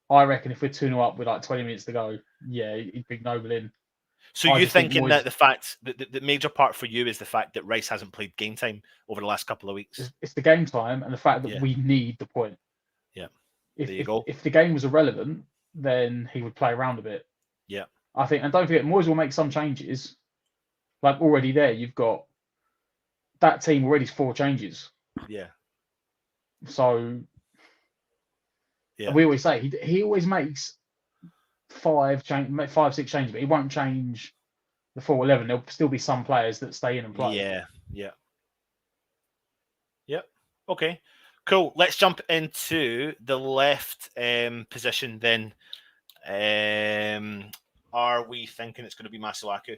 Speaker 2: I reckon if we're 2-0 up with like 20 minutes to go, yeah, he'd bring Noble in.
Speaker 1: So you're thinking that the fact that the major part for you is the fact that Rice hasn't played game time over the last couple of weeks?
Speaker 2: It's the game time and the fact that we need the point.
Speaker 1: Yeah.
Speaker 2: If the game was irrelevant, then he would play around a bit.
Speaker 1: Yeah.
Speaker 2: I think, and don't forget, Moyes will make some changes. Like already there, you've got that team already's 4 changes.
Speaker 1: Yeah.
Speaker 2: So
Speaker 1: Yeah.
Speaker 2: we always say he always makes 5, 6 changes, but he won't change the full 11. There'll still be some players that stay in and play.
Speaker 1: Yeah. Yeah. Yep. Okay. Cool. Let's jump into the left position then. Are we thinking it's going to be Masuaku?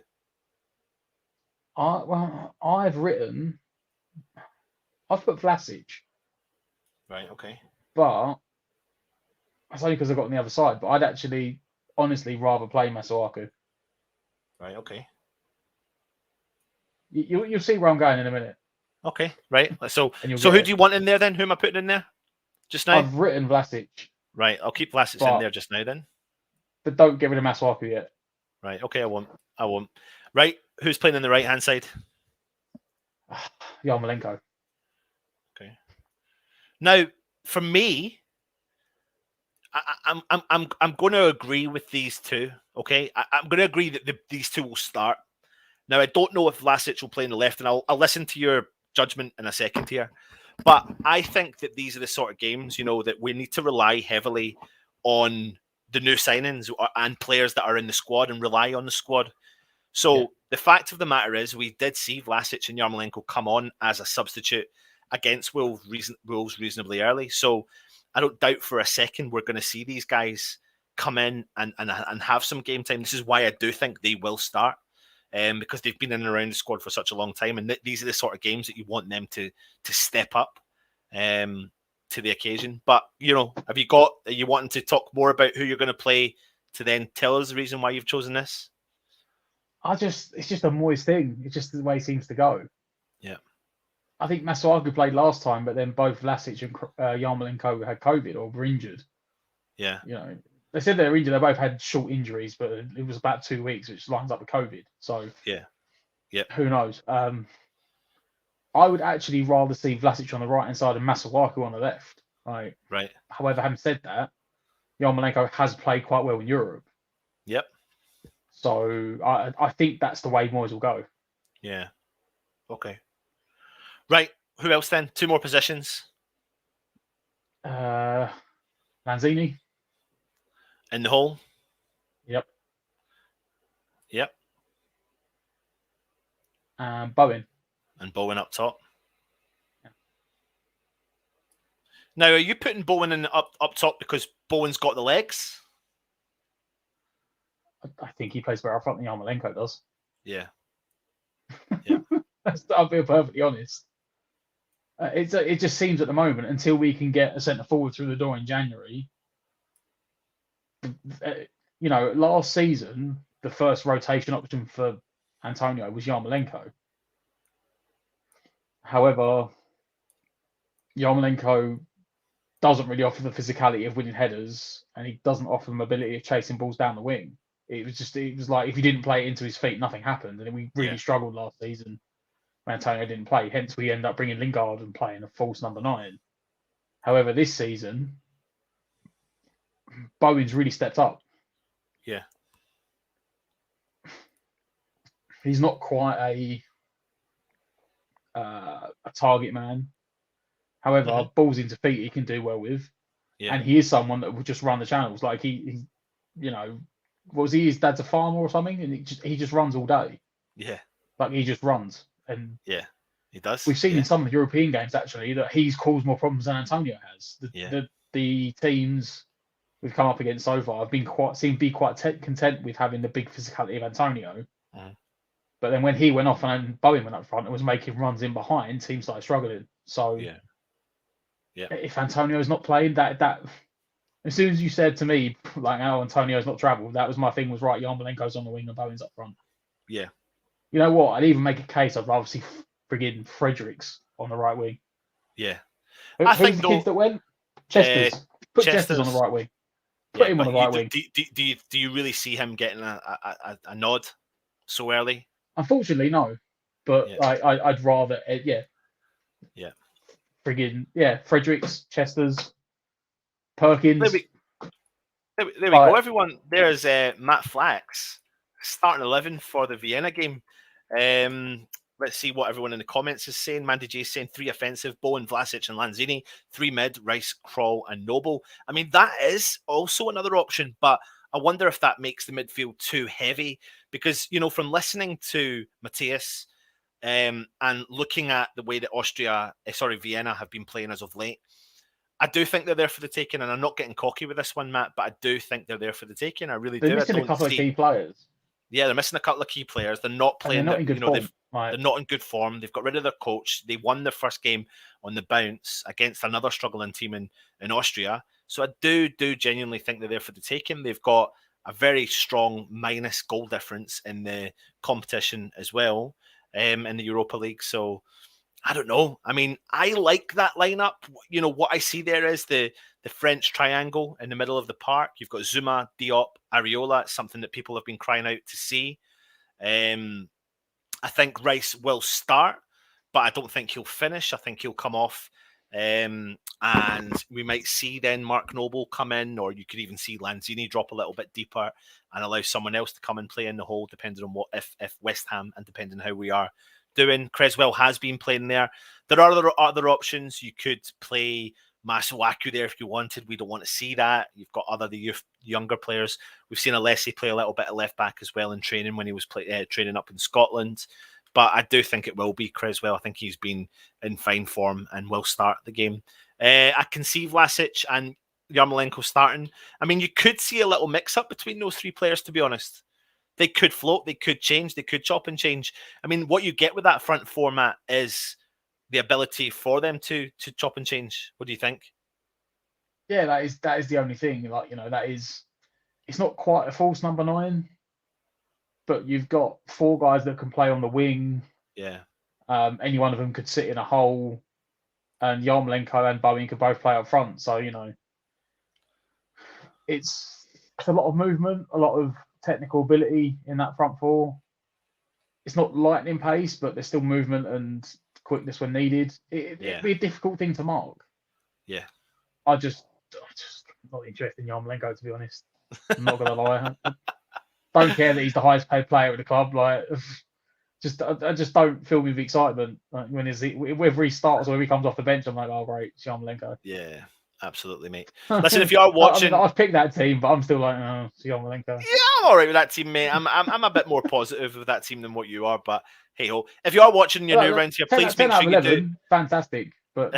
Speaker 2: I've put Vlasic,
Speaker 1: Right. Okay.
Speaker 2: but that's only because I got on the other side. But I'd actually, honestly, rather play Masuaku.
Speaker 1: Right. Okay.
Speaker 2: You'll see where I'm going in a minute.
Speaker 1: Okay. Right. So
Speaker 2: And
Speaker 1: who do you want in there then? Who am I putting in there just now?
Speaker 2: I've written Vlasic.
Speaker 1: Right. I'll keep Vlasic in there just now then.
Speaker 2: But don't get rid of Masuaku yet.
Speaker 1: Right. Okay. I won't. Right. Who's playing on the right hand side?
Speaker 2: Yarmolenko.
Speaker 1: Okay. Now, for me, I'm going to agree with these two. Okay, I'm going to agree that these two will start. Now, I don't know if Vlasic will play on the left, and I'll listen to your judgment in a second here. But I think that these are the sort of games, that we need to rely heavily on the new signings and players that are in the squad and rely on the squad. So the fact of the matter is, we did see Vlasic and Yarmolenko come on as a substitute against Wolves reasonably early. So I don't doubt for a second we're going to see these guys come in and have some game time. This is why I do think they will start, because they've been in and around the squad for such a long time, and these are the sort of games that you want them to step up to the occasion. But are you wanting to talk more about who you're going to play to then tell us the reason why you've chosen this?
Speaker 2: It's just a Moyes thing. It's just the way it seems to go.
Speaker 1: Yeah.
Speaker 2: I think Masuaku played last time, but then both Vlasic and Yarmolenko had COVID or were injured.
Speaker 1: Yeah.
Speaker 2: They said they were injured. They both had short injuries, but it was about 2 weeks, which lines up with COVID. So
Speaker 1: yeah.
Speaker 2: Who knows? I would actually rather see Vlasic on the right hand side and Masuaku on the left. Right. However, having said that, Yarmolenko has played quite well in Europe.
Speaker 1: Yep.
Speaker 2: So I think that's the way Moyes will go.
Speaker 1: Yeah. Okay. Right. Who else then? 2 more positions.
Speaker 2: Lanzini.
Speaker 1: In the hole.
Speaker 2: Yep. Bowen.
Speaker 1: And Bowen up top.
Speaker 2: Yeah.
Speaker 1: Now, are you putting Bowen in up top because Bowen's got the legs?
Speaker 2: I think he plays better up front than Yarmolenko does.
Speaker 1: Yeah.
Speaker 2: I'll be perfectly honest. It just seems at the moment, until we can get a centre forward through the door in January. Last season, the first rotation option for Antonio was Yarmolenko. However, Yarmolenko doesn't really offer the physicality of winning headers, and he doesn't offer the mobility of chasing balls down the wing. It was like if he didn't play it into his feet, nothing happened, and we really struggled last season when Antonio didn't play. Hence, we end up bringing Lingard and playing a false number 9. However, this season, Bowen's really stepped up.
Speaker 1: Yeah.
Speaker 2: He's not quite a target man. However, balls into feet he can do well with. Yeah. And he is someone that will just run the channels. Like he his dad's a farmer or something, and he just runs all day.
Speaker 1: Yeah.
Speaker 2: Like he just runs. And
Speaker 1: yeah, he does.
Speaker 2: We've seen in some of the European games actually that he's caused more problems than Antonio has. The teams we've come up against so far have been quite content with having the big physicality of Antonio. But then when he went off and Bowen went up front and was making runs in behind, teams started struggling. So if Antonio's not playing, that as soon as you said to me, like, oh, Antonio's not travelled, that was my thing, was right, Yarmolenko's on the wing and Bowen's up front.
Speaker 1: Yeah.
Speaker 2: You know what? I'd even make a case I'd rather see friggin' Fredericks on the right wing.
Speaker 1: Yeah.
Speaker 2: I think the kids that went? Chesters. Put Chesters on the right wing. Put him on the right wing.
Speaker 1: Do you really see him getting a nod so early?
Speaker 2: Unfortunately, no. But I'd rather, friggin', Fredericks, Chesters, Perkins.
Speaker 1: There we go, everyone. There's Matt Flax, starting 11 for the Vienna game. Let's see what everyone in the comments is saying. Mandy J saying 3 offensive, Bowen, Vlasic and Lanzini, 3 mid, Rice, Kroll and Noble. I mean, that is also another option, but I wonder if that makes the midfield too heavy because, you know, from listening to Matthias and looking at the way that Vienna have been playing as of late, I do think they're there for the taking, and I'm not getting cocky with this one, Matt, but I do think they're there for the taking. I really do.
Speaker 2: They're missing a couple of key players.
Speaker 1: Yeah, they're missing a couple of key players. They're not playing.
Speaker 2: They're not in good form.
Speaker 1: They're not in good form. They've got rid of their coach. They won their first game on the bounce against another struggling team in Austria. So I do genuinely think they're there for the taking. They've got a very strong minus goal difference in the competition as well, in the Europa League. So I don't know. I mean, I like that lineup. You know, what I see there is the French triangle in the middle of the park. You've got Zuma, Diop, Areola. It's something that people have been crying out to see. I think Rice will start, but I don't think he'll finish. I think he'll come off. And we might see then Mark Noble come in, or you could even see Lanzini drop a little bit deeper and allow someone else to come and play in the hole, depending on if West Ham and depending on how we are doing. Creswell has been playing there. There are other options. You could play Masuaku there if you wanted. We don't want to see that. You've got the younger players. We've seen Alessi play a little bit of left back as well in training when he was training up in Scotland. But I do think it will be Creswell. I think he's been in fine form and will start the game. I can see Vlasic and Yarmolenko starting. I mean, you could see a little mix-up between those 3 players, to be honest. They could float, they could change, they could chop and change. I mean, what you get with that front format is the ability for them to chop and change. What do you think?
Speaker 2: Yeah, that is the only thing. Like, you know, it's not quite a false number 9, but you've got 4 guys that can play on the wing.
Speaker 1: Yeah.
Speaker 2: Any one of them could sit in a hole, and Yarmolenko and Bowen could both play up front. So, you know, it's a lot of movement, a lot of technical ability in that front 4. It's not lightning pace, but there's still movement and quickness when needed. It'd be a difficult thing to mark.
Speaker 1: Yeah.
Speaker 2: I'm just not interested in Yarmolenko, to be honest. I'm not gonna lie. I don't care that he's the highest paid player at the club. Like, I just don't feel with excitement. Like, whether he starts or if he comes off the bench, I'm like, oh great, it's Yarmolenko.
Speaker 1: Yeah. Absolutely, mate. Listen, if you are watching,
Speaker 2: I mean, I've picked that team, but I'm still like, oh, it's Yarmolenko.
Speaker 1: Yeah, I'm all right with that team, mate. I'm a bit more positive with that team than what you are, but hey ho. If you are watching your new round here, please make sure you do.
Speaker 2: Fantastic, but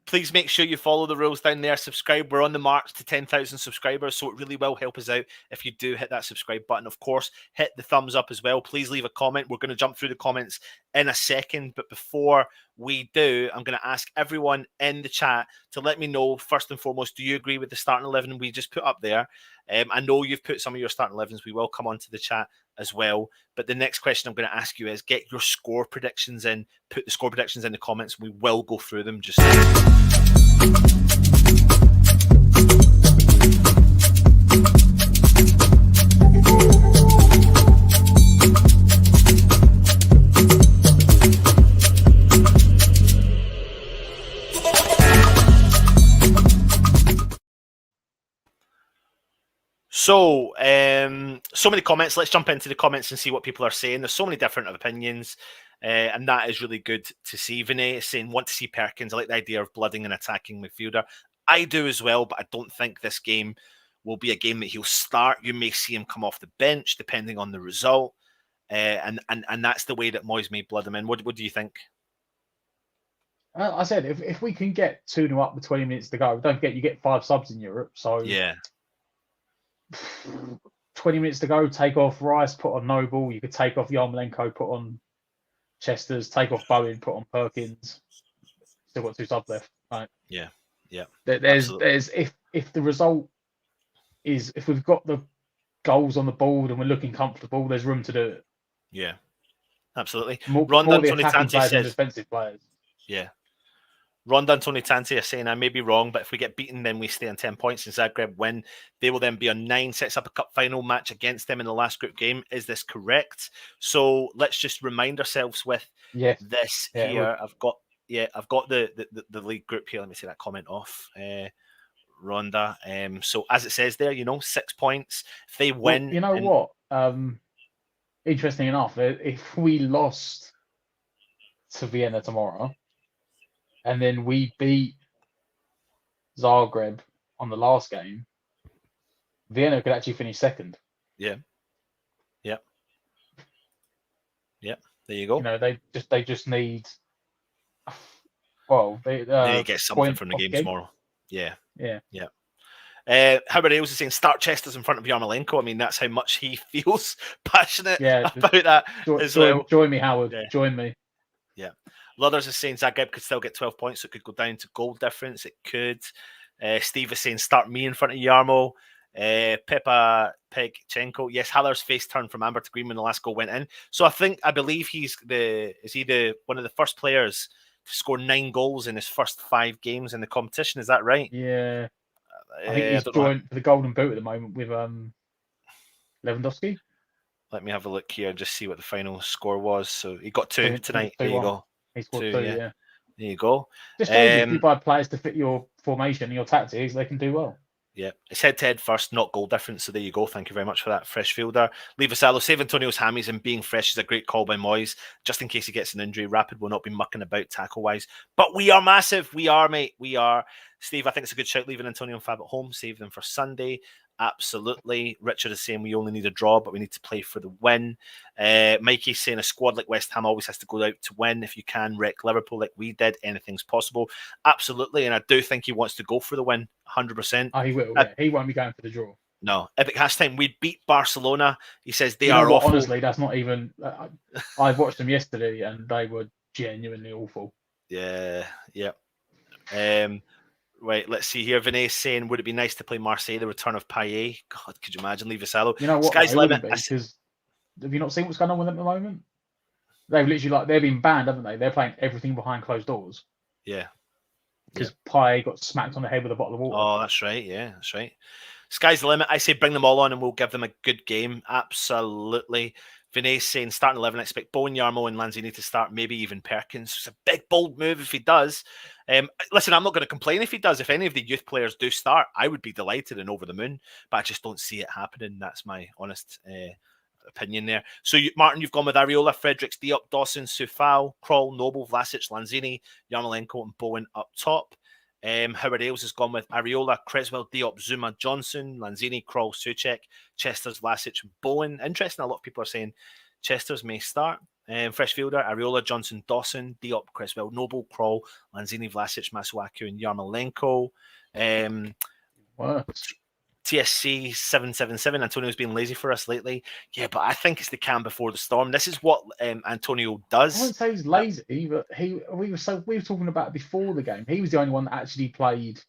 Speaker 1: please make sure you follow the rules down there. Subscribe. We're on the march to 10,000 subscribers, so it really will help us out if you do hit that subscribe button. Of course, hit the thumbs up as well. Please leave a comment. We're going to jump through the comments in a second, but before we do, I'm going to ask everyone in the chat to let me know, first and foremost, do you agree with the starting 11 we just put up there? I know you've put some of your starting 11s. We will come on to the chat as well. But the next question I'm going to ask you is get your score predictions in. Put the score predictions in the comments. We will go through them just So many comments. Let's jump into the comments and see what people are saying. There's so many different opinions, and that is really good to see. Vinay is saying, want to see Perkins. I like the idea of blooding and attacking midfielder. I do as well, but I don't think this game will be a game that he'll start. You may see him come off the bench, depending on the result, and that's the way that Moyes may blood him in. What do you think?
Speaker 2: I said, if we can get 2-0 up with 20 minutes to go, don't forget you get 5 subs in Europe, so
Speaker 1: yeah.
Speaker 2: 20 minutes to go, take off Rice, put on Noble. You could take off Yarmolenko, put on Chesters, take off Bowen, put on Perkins. Still got 2 subs left. Right?
Speaker 1: Yeah.
Speaker 2: There's if the result is, if we've got the goals on the board and we're looking comfortable, there's room to do it.
Speaker 1: Yeah, absolutely.
Speaker 2: More the attacking players than defensive players.
Speaker 1: Yeah. Rondon Tony Tanti are saying, I may be wrong, but if we get beaten, then we stay on 10 points and Zagreb win. They will then be on 9, sets up a cup final match against them in the last group game. Is this correct? So let's just remind ourselves with this here. I've got the league group here. Let me see that comment off. Ronda. So as it says there, 6 points. If they win,
Speaker 2: Well, you know what? Interesting enough, if we lost to Vienna tomorrow, and then we beat Zagreb on the last game, Vienna could actually finish second.
Speaker 1: Yeah. There you go.
Speaker 2: They just need. Well,
Speaker 1: They need to get something from the game tomorrow. Yeah. Howard Ailes is saying start Chester's in front of Yarmolenko. I mean, that's how much he feels passionate about that as well.
Speaker 2: Join me, Howard.
Speaker 1: Yeah.
Speaker 2: Join me.
Speaker 1: Yeah. Luthers is saying Zagreb could still get 12 points, so it could go down to goal difference. It could. Steve is saying start me in front of Yarmo. Pepa Pegchenko. Yes, Haller's face turned from amber to green when the last goal went in. So I believe he's one of the first players to score 9 goals in his first 5 games in the competition. Is that right?
Speaker 2: Yeah. I think he's joined for the Golden Boot at the moment with Lewandowski.
Speaker 1: Let me have a look here and just see what the final score was. So he got 2 tonight. There you go.
Speaker 2: He scored 2, yeah. There
Speaker 1: you go.
Speaker 2: Just shows if you buy players to fit your formation and your tactics, they can do well.
Speaker 1: Yeah, it's head-to-head first, not goal difference. So there you go. Thank you very much for that, fresh fielder. Leavasalo, save Antonio's hammies and being fresh is a great call by Moyes. Just in case he gets an injury, Rapid will not be mucking about tackle-wise. But we are massive. We are, mate. We are. Steve, I think it's a good shout leaving Antonio and Fab at home. Save them for Sunday. Absolutely. Richard is saying we only need a draw, but we need to play for the win. Mikey's saying a squad like West Ham always has to go out to win. If you can wreck Liverpool like we did, anything's possible. Absolutely. And I do think he wants to go for the win, 100%.
Speaker 2: Oh, he will. He won't be going for the draw.
Speaker 1: No. Epic Hashtime, we beat Barcelona. He says they are awful.
Speaker 2: Honestly, that's not even... I watched them yesterday and they were genuinely awful.
Speaker 1: Yeah. Right, let's see here. Vinay's saying, would it be nice to play Marseille, the return of Payet? God, could you imagine? Leave Vassallo.
Speaker 2: You know what?
Speaker 1: Sky's limit.
Speaker 2: Because have you not seen what's going on with them at the moment? They've literally they've been banned, haven't they? They're playing everything behind closed doors.
Speaker 1: Yeah.
Speaker 2: Because Payet got smacked on the head with a bottle of water.
Speaker 1: Oh, that's right. Yeah, that's right. Sky's the limit. I say bring them all on and we'll give them a good game. Absolutely. Vinay's saying starting 11, I expect Bowen, Yarmo and Lanzini to start, maybe even Perkins. It's a big, bold move if he does. Listen, I'm not going to complain if he does. If any of the youth players do start, I would be delighted and over the moon, but I just don't see it happening. That's my honest opinion there. So, Martin, you've gone with Areola, Fredericks, Diop, Dawson, Sufal, Kroll, Noble, Vlasic, Lanzini, Yarmolenko and Bowen up top. Howard Ailes has gone with Areola, Creswell, Diop, Zuma, Johnson, Lanzini, Kroll, Suchek, Chesters, Vlasic, and Bowen. Interesting, a lot of people are saying Chesters may start. Fresh fielder, Areola, Johnson, Dawson, Diop, Creswell, Noble, Kroll, Lanzini, Vlasic, Masuaku, and Yarmolenko. TSC 777. Antonio's been lazy for us lately. Yeah, but I think it's the calm before the storm. This is what Antonio does.
Speaker 2: I wouldn't say he's lazy, but we were talking about it before the game. He was the only one that actually played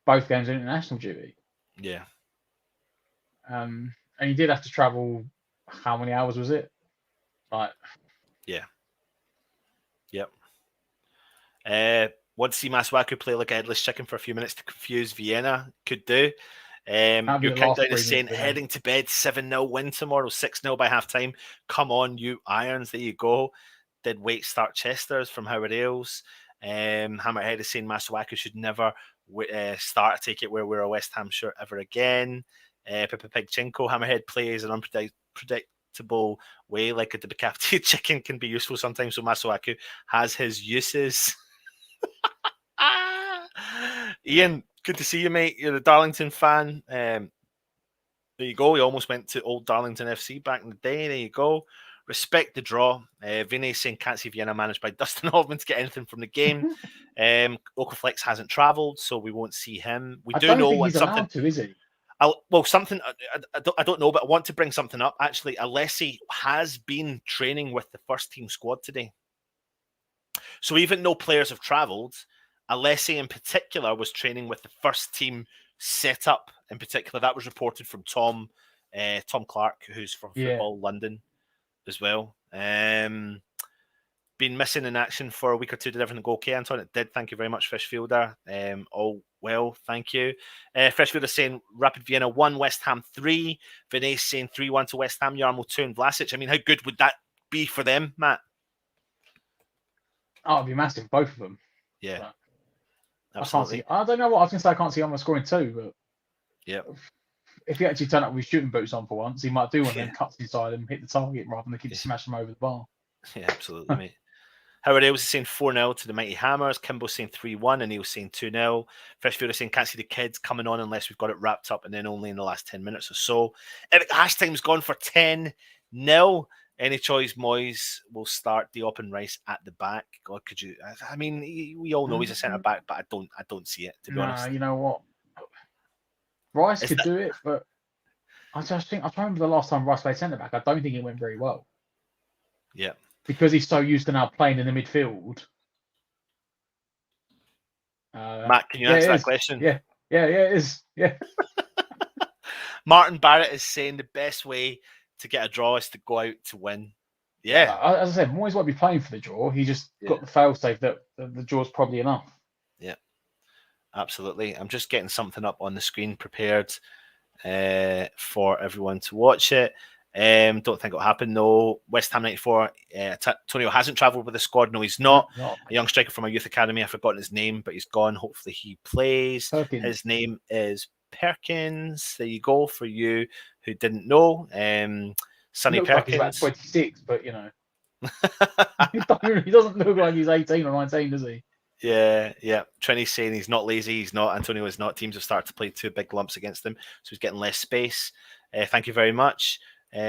Speaker 2: both games on international duty.
Speaker 1: Yeah.
Speaker 2: And he did have to travel. How many hours was it?
Speaker 1: Yeah. Yep. Want to see Masuaku play like a headless chicken for a few minutes to confuse Vienna? Could do. Your countdown is saying heading to bed, 7-0 win tomorrow, 6-0 by half time. Come on, you Irons. There you go. Did Wait start Chesters from Howard Ailes. Hammerhead is saying Masuaku should never start. Take it where we're a West Ham shirt ever again. Pepa Pegchenko, Hammerhead plays an unpredictable way, like a decapitated chicken can be useful sometimes. So Masuaku has his uses. Ian, good to see you, mate. You're a Darlington fan. There you go. We almost went to old Darlington FC back in the day. There you go. Respect the draw. Vinay saying can't see Vienna managed by Dustin Hoffman to get anything from the game. Okaflex hasn't travelled, so we won't see him. We do know what something.
Speaker 2: To, is he?
Speaker 1: Something I don't know, but I want to bring something up. Actually, Alessi has been training with the first team squad today. So even though players have travelled, Alessi in particular was training with the first team setup in particular. That was reported from Tom Clark, who's from Football London as well. Been missing in action for a week or two. Did everything go okay, Anton? It did. Thank you very much, Fresh Fielder. All well, thank you. Fresh Fielder saying Rapid Vienna 1, West Ham 3. Vinay saying 3-1 to West Ham, Yarmo 2 and Vlasic. I mean, how good would that be for them, Matt?
Speaker 2: Oh, it'd be massive, both of them.
Speaker 1: Yeah. absolutely.
Speaker 2: I don't know what I was going to say. I can't see Armour scoring 2, but
Speaker 1: Yeah.
Speaker 2: if he actually turned up with shooting boots on for once, he might do one of them cuts inside and hit the target rather than keep smashing him over the bar.
Speaker 1: Yeah, absolutely, mate. Howard Ailes is saying 4-0 to the Mighty Hammers. Kimbo's saying 3-1, and Neil's saying 2-0. Freshfield is saying can't see the kids coming on unless we've got it wrapped up, and then only in the last 10 minutes or so. Eric Hashtime's gone for 10-0. Any choice, Moyes will start Diop and Rice at the back. God, could you? I mean, we all know he's a centre back, but I don't see it, to be honest.
Speaker 2: You know what? Rice could do it, but I remember the last time Rice played centre back. I don't think it went very well.
Speaker 1: Yeah.
Speaker 2: Because he's so used to now playing in the midfield.
Speaker 1: Matt, can you answer that question?
Speaker 2: Yeah, it is. Yeah.
Speaker 1: Martin Barrett is saying the best way to get a draw is to go out to win. Yeah.
Speaker 2: As I said, Moyes won't be playing for the draw. He just got the fail-safe that the draw's probably enough.
Speaker 1: Yeah, absolutely. I'm just getting something up on the screen prepared for everyone to watch it. Don't think it'll happen, though. West Ham 94. Antonio hasn't travelled with the squad. No, he's not. A young striker from our youth academy. I've forgotten his name, but he's gone. Hopefully he plays.
Speaker 2: Perkins.
Speaker 1: His name is Perkins. There you go for you who didn't know. Sonny Perkins.
Speaker 2: Like he's about 26, but you know. He doesn't look like he's 18 or 19, does he?
Speaker 1: Yeah. Trini's saying he's not lazy. He's not. Antonio is not. Teams have started to play 2 big lumps against him, so he's getting less space. Thank you very much.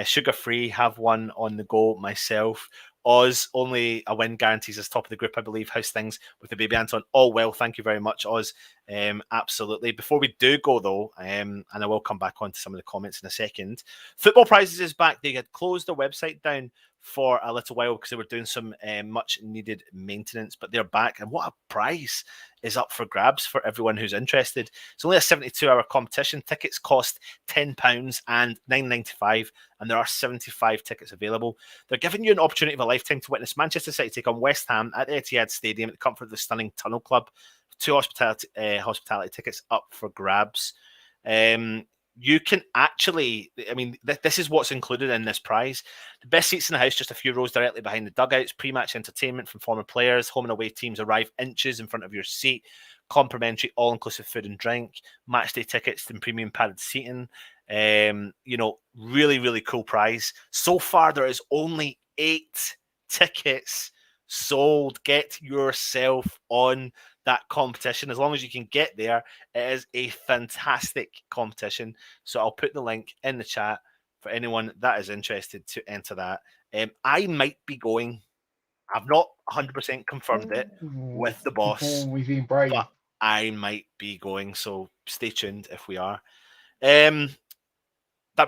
Speaker 1: Sugar free, have one on the go myself. Oz, only a win guarantees us top of the group, I believe. How's things with the baby Anton? All well, thank you very much, Oz. Absolutely. Before we do go, though, and I will come back on to some of the comments in a second, Football Prizes is back. They had closed their website down for a little while because they were doing some much needed maintenance, but they're back, and what a prize is up for grabs for everyone who's interested. It's only a 72-hour competition. Tickets cost £10 and $9.95, and there are 75 tickets available. They're giving you an opportunity of a lifetime to witness Manchester City take on West Ham at the Etihad Stadium at the comfort of the stunning Tunnel Club. 2 hospitality tickets up for grabs. You can actually, this is what's included in this prize. The best seats in the house, just a few rows directly behind the dugouts, pre-match entertainment from former players, home and away teams arrive inches in front of your seat, complimentary all-inclusive food and drink, matchday tickets and premium padded seating. Really, really cool prize. So far, there is only 8 tickets sold. Get yourself on that competition. As long as you can get there, it is a fantastic competition. So I'll put the link in the chat for anyone that is interested to enter that. I might be going. I've not 100% confirmed it with the boss.
Speaker 2: We've been brave.
Speaker 1: But I might be going, so stay tuned if we are. That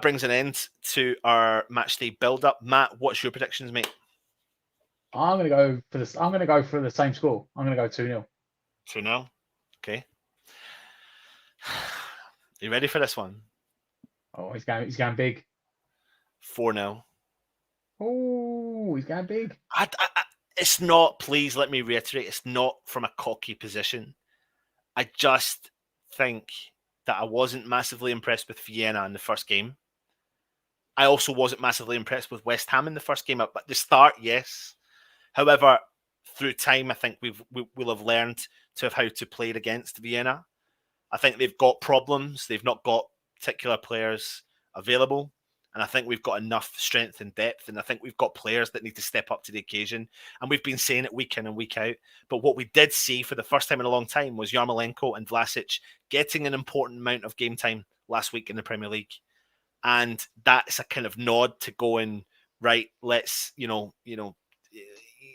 Speaker 1: brings an end to our matchday build-up. Matt, what's your predictions, mate?
Speaker 2: I'm going to go for this. I'm going to go for the same score. I'm going to go 2-0.
Speaker 1: 2-0. Okay. You ready for this one?
Speaker 2: Oh, he's going big.
Speaker 1: 4-0.
Speaker 2: Oh, he's going big.
Speaker 1: It's not, please let me reiterate, it's not from a cocky position. I just think that I wasn't massively impressed with Vienna in the first game. I also wasn't massively impressed with West Ham in the first game. At the start, yes. However, through time, I think we'll have learned to have how to play it against Vienna. I think they've got problems. They've not got particular players available. And I think we've got enough strength and depth. And I think we've got players that need to step up to the occasion. And we've been saying it week in and week out. But what we did see for the first time in a long time was Yarmolenko and Vlasic getting an important amount of game time last week in the Premier League. And that's a kind of nod to going, right, let's,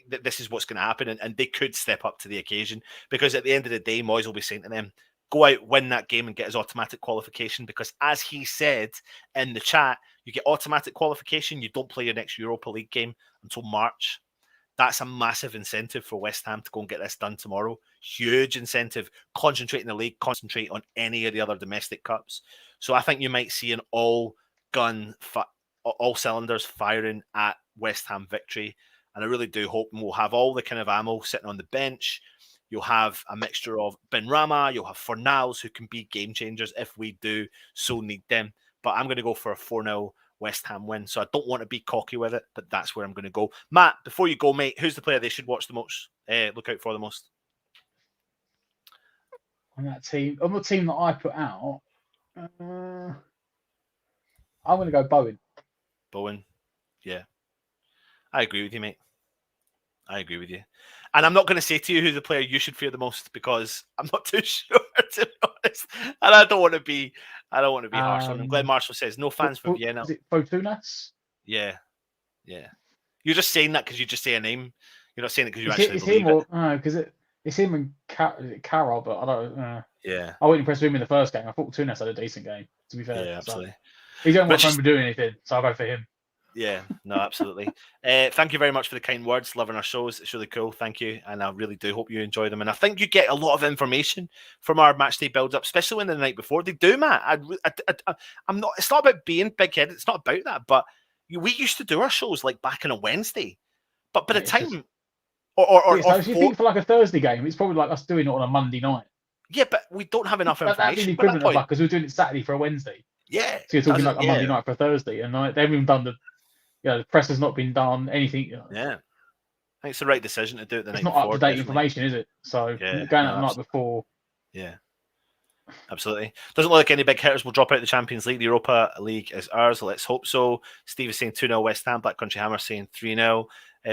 Speaker 1: this is what's going to happen, and they could step up to the occasion, because at the end of the day, Moyes will be saying to them, go out, win that game and get his automatic qualification, because as he said in the chat, you get automatic qualification, you don't play your next Europa League game until March. That's a massive incentive for West Ham to go and get this done tomorrow. Huge incentive. Concentrate in the league, concentrate on any of the other domestic cups. So I think you might see an all cylinders firing at West Ham victory. And I really do hope we'll have all the kind of ammo sitting on the bench. You'll have a mixture of Benrahma, you'll have Fornals, who can be game changers if we do so need them. But I'm going to go for a 4-0 West Ham win. So I don't want to be cocky with it, but that's where I'm going to go. Matt, before you go, mate, who's the player they should watch the most? Look out for the most?
Speaker 2: on that team, on the team that I put out, I'm going to go Bowen.
Speaker 1: Bowen. Yeah. I agree with you, mate. I agree with you. And I'm not going to say to you who's the player you should fear the most because I'm not too sure, to be honest. And I don't want to be harsh on him. Glenn Marshall says, no fans for Vienna.
Speaker 2: Is it Fortunas?
Speaker 1: Yeah. Yeah. You're just saying that because you just say a name. You're not saying it because you actually
Speaker 2: it's
Speaker 1: believe
Speaker 2: him
Speaker 1: it.
Speaker 2: No, because it's him and Carroll, but I don't.
Speaker 1: Yeah.
Speaker 2: I wasn't impressed with him in the first game. I thought Fortunas had a decent game, to be fair.
Speaker 1: Yeah, absolutely.
Speaker 2: So he's the only one
Speaker 1: Just-
Speaker 2: for doing anything, so I'll go for him.
Speaker 1: Yeah, no, absolutely. Thank you very much for the kind words. Loving our shows. It's really cool. Thank you. And I really do hope you enjoy them. And I think you get a lot of information from our matchday build-up, especially when the night before. They do, Matt. I'm not. It's not about being big-headed. It's not about that. But we used to do our shows like back on a Wednesday. But by the time...
Speaker 2: So if you think for like a Thursday game, it's probably like us doing it on a Monday night.
Speaker 1: Yeah, but we don't have enough information.
Speaker 2: That'd be the equivalent of like, because we're doing it Saturday for a Wednesday.
Speaker 1: Yeah.
Speaker 2: So you're talking like a Monday night for a Thursday. And they haven't even done the press has not been done, anything.
Speaker 1: Yeah. I think it's the right decision to do it the night before.
Speaker 2: It's not up-to-date information, is it? So going out the night before.
Speaker 1: Yeah. Absolutely. Doesn't look like any big hitters will drop out of the Champions League. The Europa League is ours. Let's hope so. Steve is saying 2-0 West Ham. Black Country Hammer saying 3-0.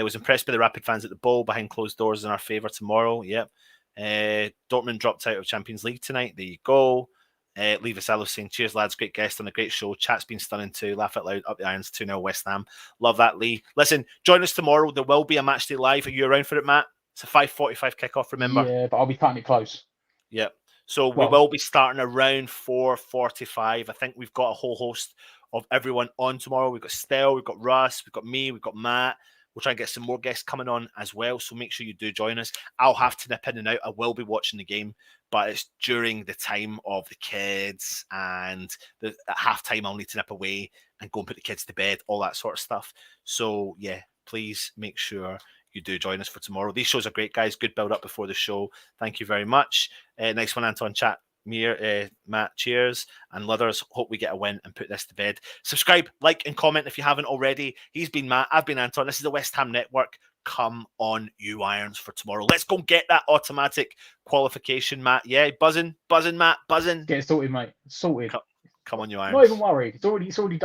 Speaker 1: Was impressed by the Rapid fans at the Bowl behind closed doors in our favour tomorrow. Yep. Dortmund dropped out of Champions League tonight. There you go. Lee Vassallo saying, cheers, lads. Great guest on a great show. Chat's been stunning too. Laugh out loud. Up the irons. 2-0 West Ham. Love that, Lee. Listen, join us tomorrow. There will be a matchday live. Are you around for it, Matt? It's a 5:45 kickoff, remember?
Speaker 2: Yeah, but I'll be cutting it close.
Speaker 1: Yep. So we will be starting around 4:45. I think we've got a whole host of everyone on tomorrow. We've got Stell, we've got Russ, we've got me, we've got Matt. We'll try and get some more guests coming on as well. So make sure you do join us. I'll have to nip in and out. I will be watching the game, but it's during the time of the kids, and at half time I'll need to nip away and go and put the kids to bed, all that sort of stuff. So yeah, please make sure you do join us for tomorrow. These shows are great, guys. Good build up before the show. Thank you very much. Nice one, Anton. Chat. Matt, cheers. And Leathers, hope we get a win and put this to bed. Subscribe, like, and comment if you haven't already. He's been Matt. I've been Anton. This is the West Ham Network. Come on, you Irons, for tomorrow. Let's go get that automatic qualification, Matt. Yeah, buzzing, Matt, buzzing.
Speaker 2: Get it sorted, mate. Sorted.
Speaker 1: Come on, you Irons.
Speaker 2: Not even worried. It's already done.